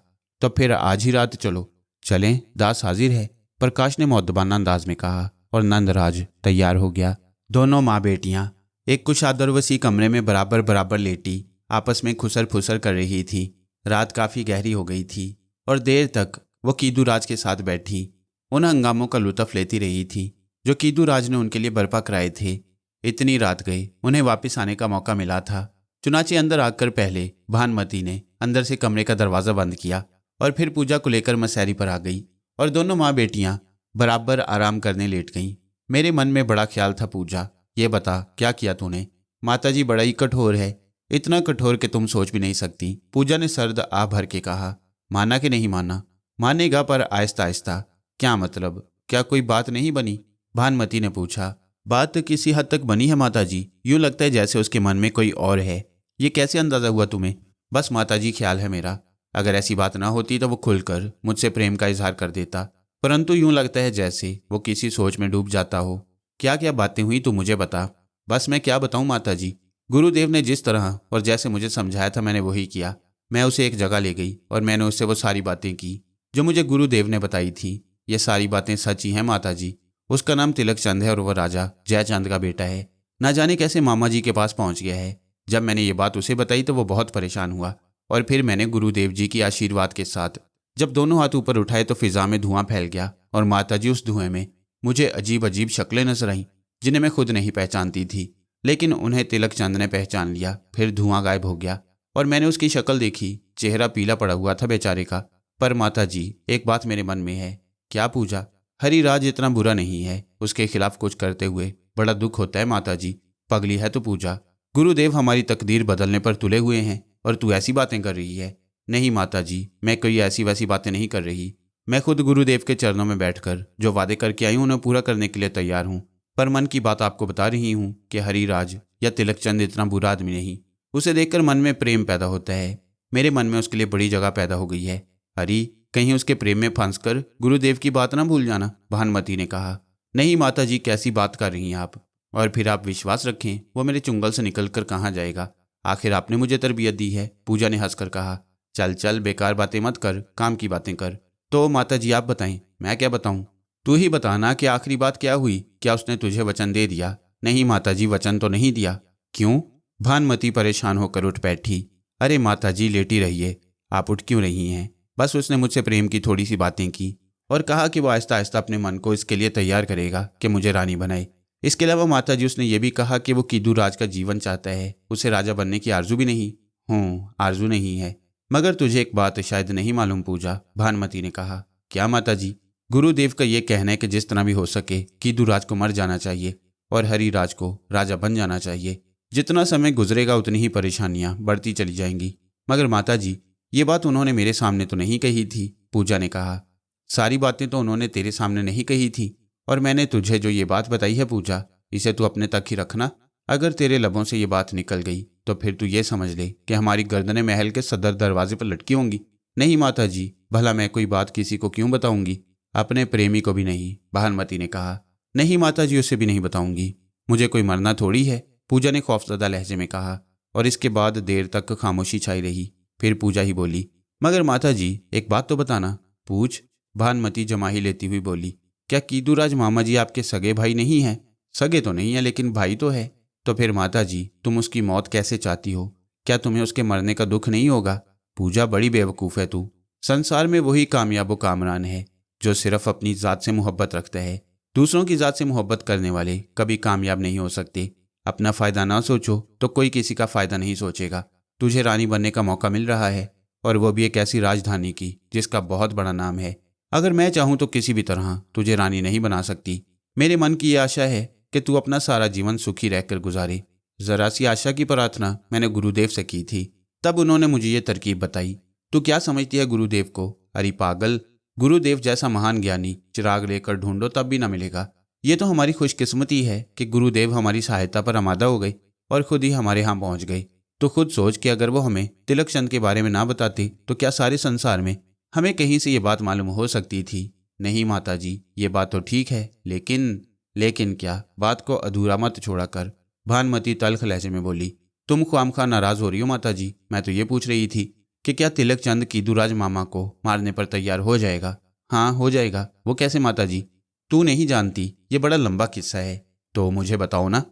तो फिर आज ही रात चलो। चलें, दास हाजिर है, प्रकाश ने मौद्दबाना अंदाज में कहा। और नंदराज तैयार हो गया। दोनों माँ बेटियां एक कुशादर वसी कमरे में बराबर बराबर लेटी आपस में खुसर फुसर कर रही थी। रात काफ़ी गहरी हो गई थी और देर तक वो कीदूराज के साथ बैठी उन हंगामों का लुत्फ लेती रही थी जो कीदूराज ने उनके लिए बर्पा कराए थे। इतनी रात गई, उन्हें वापस आने का मौका मिला था। चुनाचे अंदर आकर पहले भानुमति ने अंदर से कमरे का दरवाज़ा बंद किया और फिर पूजा को लेकर मसहरी पर आ गई और दोनों माँ बेटियां बराबर आराम करने लेट गईं। मेरे मन में बड़ा ख्याल था, पूजा, ये बता क्या किया तूने? माताजी बड़ा ही कठोर है, इतना कठोर कि तुम सोच भी नहीं सकती, पूजा ने सर्द आ भर के कहा। माना कि नहीं माना? मानेगा, पर आहिस्ता आहिस्ता। क्या मतलब? क्या कोई बात नहीं बनी? भानुमति ने पूछा। बात किसी हद तक बनी है माताजी, यूं लगता है जैसे उसके मन में कोई और है। ये कैसे अंदाजा हुआ तुम्हें? बस माताजी, ख्याल है मेरा। अगर ऐसी बात ना होती तो वो खुलकर मुझसे प्रेम का इजहार कर देता, परंतु यूं लगता है जैसे वो किसी सोच में डूब जाता हो। क्या क्या बातें हुई तू मुझे बता। बस मैं क्या बताऊं माताजी, गुरुदेव ने जिस तरह और जैसे मुझे समझाया था मैंने वही किया। मैं उसे एक जगह ले गई और मैंने उससे वो सारी बातें की जो मुझे गुरुदेव ने बताई थी। ये सारी बातें सच ही हैं माताजी। उसका नाम तिलक चंद है और वह राजा जयचंद का बेटा है। ना जाने कैसे मामा जी के पास पहुंच गया है। जब मैंने ये बात उसे बताई तो वो बहुत परेशान हुआ और फिर मैंने गुरुदेव जी की आशीर्वाद के साथ जब दोनों हाथ ऊपर उठाए तो फिजा में धुआं फैल गया और माताजी उस धुएं में मुझे अजीब अजीब शक्लें नजर आईं जिन्हें मैं खुद नहीं पहचानती थी, लेकिन उन्हें तिलक चंद ने पहचान लिया। फिर धुआं गायब हो गया और मैंने उसकी शक्ल देखी। चेहरा पीला पड़ा हुआ था बेचारे का। पर माताजी, एक बात मेरे मन में है। क्या पूजा? हरिराज इतना बुरा नहीं है, उसके खिलाफ कुछ करते हुए बड़ा दुख होता है माता जी। पगली है तो पूजा, गुरुदेव हमारी तकदीर बदलने पर तुले हुए हैं और तू ऐसी बातें कर रही है। नहीं माता जी, मैं कोई ऐसी वैसी बातें नहीं कर रही। मैं खुद गुरुदेव के चरणों में बैठकर जो वादे करके आई हूं उन्हें पूरा करने के लिए तैयार हूं। पर मन की बात आपको बता रही हूं कि हरिराज या तिलकचंद इतना बुरा आदमी नहीं। उसे देखकर मन में प्रेम पैदा होता है। मेरे मन में उसके लिए बड़ी जगह पैदा हो गई है। हरी, कहीं उसके प्रेम में फंसकर गुरुदेव की बात ना भूल जाना, भानुमति ने कहा। नहीं माता जी, कैसी बात कर रही हैं आप। और फिर आप विश्वास रखें, वो मेरे चुंगल से निकलकर कहाँ जाएगा। आखिर आपने मुझे तरबियत दी है, पूजा ने हंसकर कहा। चल चल, बेकार बातें मत कर, काम की बातें कर। तो माता जी आप बताएं। मैं क्या बताऊं? तू ही बताना कि आखिरी बात क्या हुई। क्या उसने तुझे वचन दे दिया? नहीं माता जी, वचन तो नहीं दिया। क्यों? भानुमति परेशान होकर उठ बैठी। अरे माता जी, लेटी रहिए, आप उठ क्यों रही हैं? बस उसने मुझसे प्रेम की थोड़ी सी बातें की और कहा कि वो आहिस्ता आहिस्ता अपने मन को इसके लिए तैयार करेगा कि मुझे रानी बनाए। इसके अलावा माता जी, उसने ये भी कहा कि वो कीदू राज का जीवन चाहता है, उसे राजा बनने की आरजू भी नहीं। आरजू नहीं है, मगर तुझे एक बात शायद नहीं मालूम पूजा, भानुमति ने कहा। क्या माता जी? गुरुदेव का ये कहना है कि जिस तरह भी हो सके कीदू राज को मर जाना चाहिए और हरिराज को राजा बन जाना चाहिए। जितना समय गुजरेगा उतनी ही परेशानियां बढ़ती चली जाएंगी। मगर माता जी, ये बात उन्होंने मेरे सामने तो नहीं कही थी, पूजा ने कहा। सारी बातें तो उन्होंने तेरे सामने नहीं कही थी और मैंने तुझे जो ये बात बताई है पूजा, इसे तू अपने तक ही रखना। अगर तेरे लबों से ये बात निकल गई तो फिर तू ये समझ ले कि हमारी गर्दनें महल के सदर दरवाजे पर लटकी होंगी। नहीं माता जी, भला मैं कोई बात किसी को क्यों बताऊंगी? अपने प्रेमी को भी नहीं, भानुमति ने कहा। नहीं माता जी, उसे भी नहीं बताऊंगी। मुझे कोई मरना थोड़ी है, पूजा ने खौफजदा लहजे में कहा। और इसके बाद देर तक खामोशी छाई रही। फिर पूजा ही बोली, मगर माता जी एक बात तो बताना। पूछ, भानुमति जमाही लेती हुई बोली। क्या कीदूराज मामा जी आपके सगे भाई नहीं हैं? सगे तो नहीं है, लेकिन भाई तो है। तो फिर माता जी, तुम उसकी मौत कैसे चाहती हो? क्या तुम्हें उसके मरने का दुख नहीं होगा? पूजा, बड़ी बेवकूफ़ है तू। संसार में वही कामयाब कामरान है जो सिर्फ अपनी ज़ात से मोहब्बत रखता है। दूसरों की ज़ात से मोहब्बत करने वाले कभी कामयाब नहीं हो सकते। अपना फ़ायदा ना सोचो तो कोई किसी का फ़ायदा नहीं सोचेगा। तुझे रानी बनने का मौका मिल रहा है, और वो भी एक ऐसी राजधानी की जिसका बहुत बड़ा नाम है। अगर मैं चाहूँ तो किसी भी तरह तुझे रानी नहीं बना सकती। मेरे मन की ये आशा है कि तू अपना सारा जीवन सुखी रहकर गुजारे। जरा सी आशा की प्रार्थना मैंने गुरुदेव से की थी, तब उन्होंने मुझे ये तरकीब बताई। तू क्या समझती है गुरुदेव को? अरे पागल, गुरुदेव जैसा महान ज्ञानी चिराग लेकर ढूंढो तब भी ना मिलेगा। ये तो हमारी खुशकिस्मती है कि गुरुदेव हमारी सहायता पर आमादा हो गए और खुद ही हमारे यहाँ पहुँच गए। तो खुद सोच कि अगर वो हमें तिलकचंद के बारे में ना बताते तो क्या सारे संसार में हमें कहीं से ये बात मालूम हो सकती थी? नहीं माता जी, ये बात तो ठीक है, लेकिन क्या? बात को अधूरा मत छोड़ा कर, भानुमति तल्ख लहजे में बोली। तुम ख्वामखा नाराज हो रही हो माता जी। मैं तो ये पूछ रही थी कि क्या तिलकचंद कीदूराज मामा को मारने पर तैयार हो जाएगा? हाँ हो जाएगा। वो कैसे माता जी? तू नहीं जानती, ये बड़ा लंबा किस्सा है। तो मुझे बताओ ना।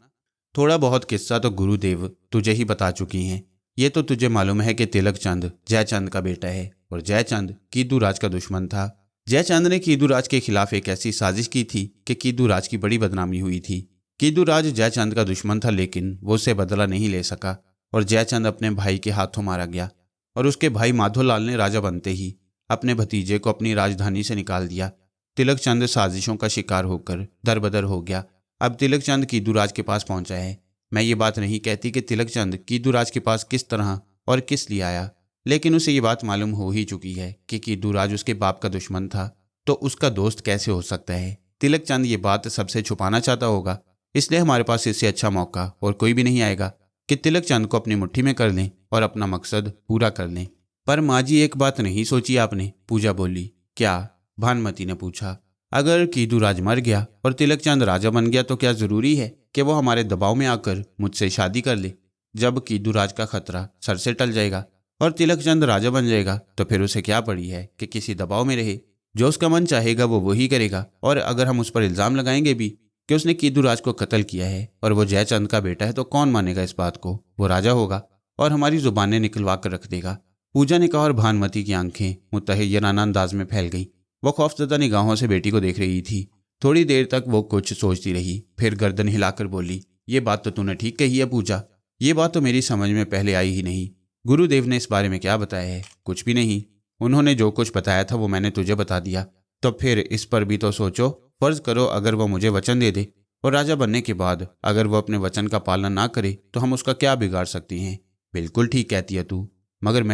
थोड़ा बहुत किस्सा तो गुरुदेव तुझे ही बता चुकी हैं। ये तो तुझे मालूम है कि तिलकचंद जयचंद का बेटा है और जयचंद कीदूराज का दुश्मन था। जयचंद ने कीदूराज के खिलाफ एक ऐसी साजिश की थी कि कीदूराज की बड़ी बदनामी हुई थी। कीदूराज जयचंद का दुश्मन था, लेकिन वो उससे बदला नहीं ले सका और जयचंद अपने भाई के हाथों मारा गया। और उसके भाई माधोलाल ने राजा बनते ही अपने भतीजे को अपनी राजधानी से निकाल दिया। तिलकचंद साजिशों का शिकार होकर दरबदर हो गया। अब तिलकचंद कीदूराज के पास पहुंचा है। मैं ये बात नहीं कहती कि तिलकचंद कीदूराज के पास किस तरह और किस लिए आया, लेकिन उसे ये बात मालूम हो ही चुकी है कि कीदूराज उसके बाप का दुश्मन था, तो उसका दोस्त कैसे हो सकता है? तिलकचंद ये बात सबसे छुपाना चाहता होगा, इसलिए हमारे पास इससे अच्छा मौका और कोई भी नहीं आएगा कि तिलकचंद को अपनी मुट्ठी में कर लें और अपना मकसद पूरा कर लें। पर माँ जी, एक बात नहीं सोची आपने? पूजा बोली। क्या? भानुमति ने पूछा। अगर कीदूराज मर गया और तिलकचंद राजा बन गया तो क्या जरूरी है कि वो हमारे दबाव में आकर मुझसे शादी कर ले? जब कीदूराज का खतरा सर से टल जाएगा और तिलकचंद राजा बन जाएगा तो फिर उसे क्या पड़ी है कि किसी दबाव में रहे? जो उसका मन चाहेगा वो वही करेगा। और अगर हम उस पर इल्जाम लगाएंगे भी कि उसने कीदूराज को कत्ल किया है और वो जयचंद का बेटा है, तो कौन मानेगा इस बात को? वो राजा होगा और हमारी जुबानें निकलवा कर रख देगा। पूजा ने कहा और भानुमति की आंखें मुतहय्यराना अंदाज में फैल गई। वो खौफजदा निगाहों से बेटी को देख रही थी। थोड़ी देर तक वो कुछ सोचती रही, फिर गर्दन हिलाकर बोली, ये बात तो तूने ठीक कही है पूजा। ये बात तो मेरी समझ में पहले आई ही नहीं। गुरुदेव ने इस बारे में क्या बताया है? कुछ भी नहीं। उन्होंने जो कुछ बताया था वो मैंने तुझे बता दिया। तो फिर इस पर भी तो सोचो। फर्ज करो अगर वो मुझे वचन दे दे और राजा बनने के बाद अगर वो अपने वचन का पालन ना करे तो हम उसका क्या बिगाड़ सकते हैं। बिल्कुल ठीक कहती है तू, मगर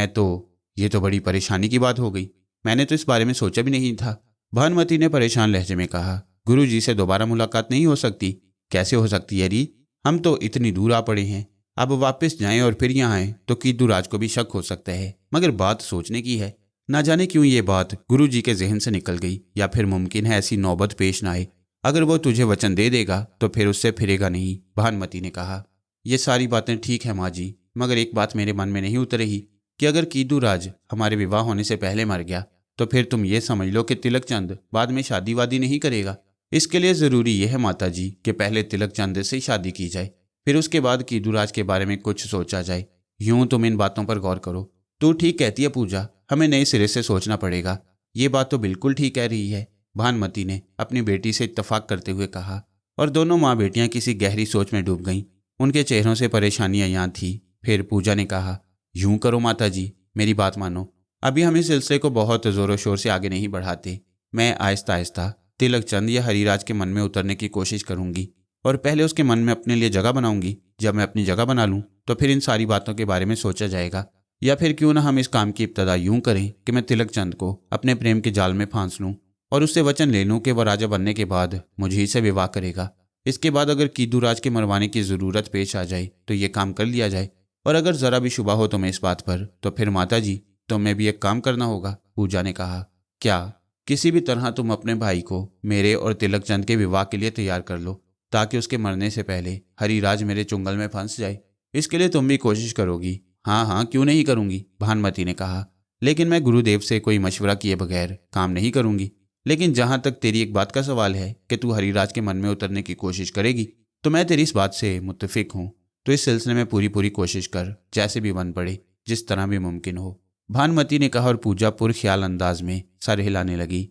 ये तो बड़ी परेशानी की बात हो गई। मैंने तो इस बारे में सोचा भी नहीं था। भानुमति ने परेशान लहजे में कहा। गुरुजी से दोबारा मुलाकात नहीं हो सकती? कैसे हो सकती है री? हम तो इतनी दूर आ पड़े हैं। अब वापस जाएं और फिर यहाँ आए तो कीदूराज को भी शक हो सकता है। मगर बात सोचने की है। ना जाने क्यों ये बात गुरुजी के जहन से निकल गई, या फिर मुमकिन है ऐसी नौबत पेश ना आए। अगर वो तुझे वचन दे देगा तो फिर उससे फिरेगा नहीं, भानुमति ने कहा। ये सारी बातें ठीक है माँ जी, मगर एक बात मेरे मन में नहीं उतर रही कि अगर कीदूराज हमारे विवाह होने से पहले मर गया तो फिर तुम ये समझ लो कि तिलक चंद बाद में शादी वादी नहीं करेगा। इसके लिए जरूरी यह है माता जी कि पहले तिलक चंद से शादी की जाए, फिर उसके बाद कीदूराज के बारे में कुछ सोचा जाए। यूं तुम इन बातों पर गौर करो। तू ठीक कहती है पूजा, हमें नए सिरे से सोचना पड़ेगा। ये बात तो बिल्कुल ठीक कह रही है, भानुमति ने अपनी बेटी से इत्तफाक करते हुए कहा। और दोनों माँ बेटियां किसी गहरी सोच में डूब गईं। उनके चेहरों से परेशानियां यहाँ थी। फिर पूजा ने कहा, यूं करो माता जी, मेरी बात मानो। अभी हम इस सिलसिले को बहुत ज़ोरों शोर से आगे नहीं बढ़ाते। मैं आहिस्ता आहिस्ता तिलक चंद या हरिराज के मन में उतरने की कोशिश करूंगी और पहले उसके मन में अपने लिए जगह बनाऊंगी। जब मैं अपनी जगह बना लूं तो फिर इन सारी बातों के बारे में सोचा जाएगा। या फिर क्यों ना हम इस काम की इब्तदा यूं करें कि मैं तिलक चंद को अपने प्रेम के जाल में फांस लूं और उससे वचन ले लूं कि वह राजा बनने के बाद मुझे ही से विवाह करेगा। इसके बाद अगर कीदूराज के मरवाने की ज़रूरत पेश आ जाए तो ये काम कर लिया जाए। और अगर ज़रा भी शुबा हो तुम्हें इस बात पर तो फिर माता जी तुम्हें भी एक काम करना होगा, पूजा ने कहा। क्या? किसी भी तरह तुम अपने भाई को मेरे और तिलक चंद के विवाह के लिए तैयार कर लो ताकि उसके मरने से पहले हरिराज मेरे चुंगल में फंस जाए। इसके लिए तुम भी कोशिश करोगी? हाँ हाँ, क्यों नहीं करूंगी, भानुमति ने कहा। लेकिन मैं गुरुदेव से कोई मशवरा किए बगैर काम नहीं करूंगी। लेकिन जहां तक तेरी एक बात का सवाल है कि तू हरिराज के मन में उतरने की कोशिश करेगी, तो मैं तेरी इस बात से मुत्तफिक हूँ। तो इस सिलसिले में पूरी कोशिश कर, जैसे भी बन पड़े, जिस तरह भी मुमकिन हो, भानुमति ने कहा। और पूजा पुरख्याल अंदाज में सर हिलाने लगी।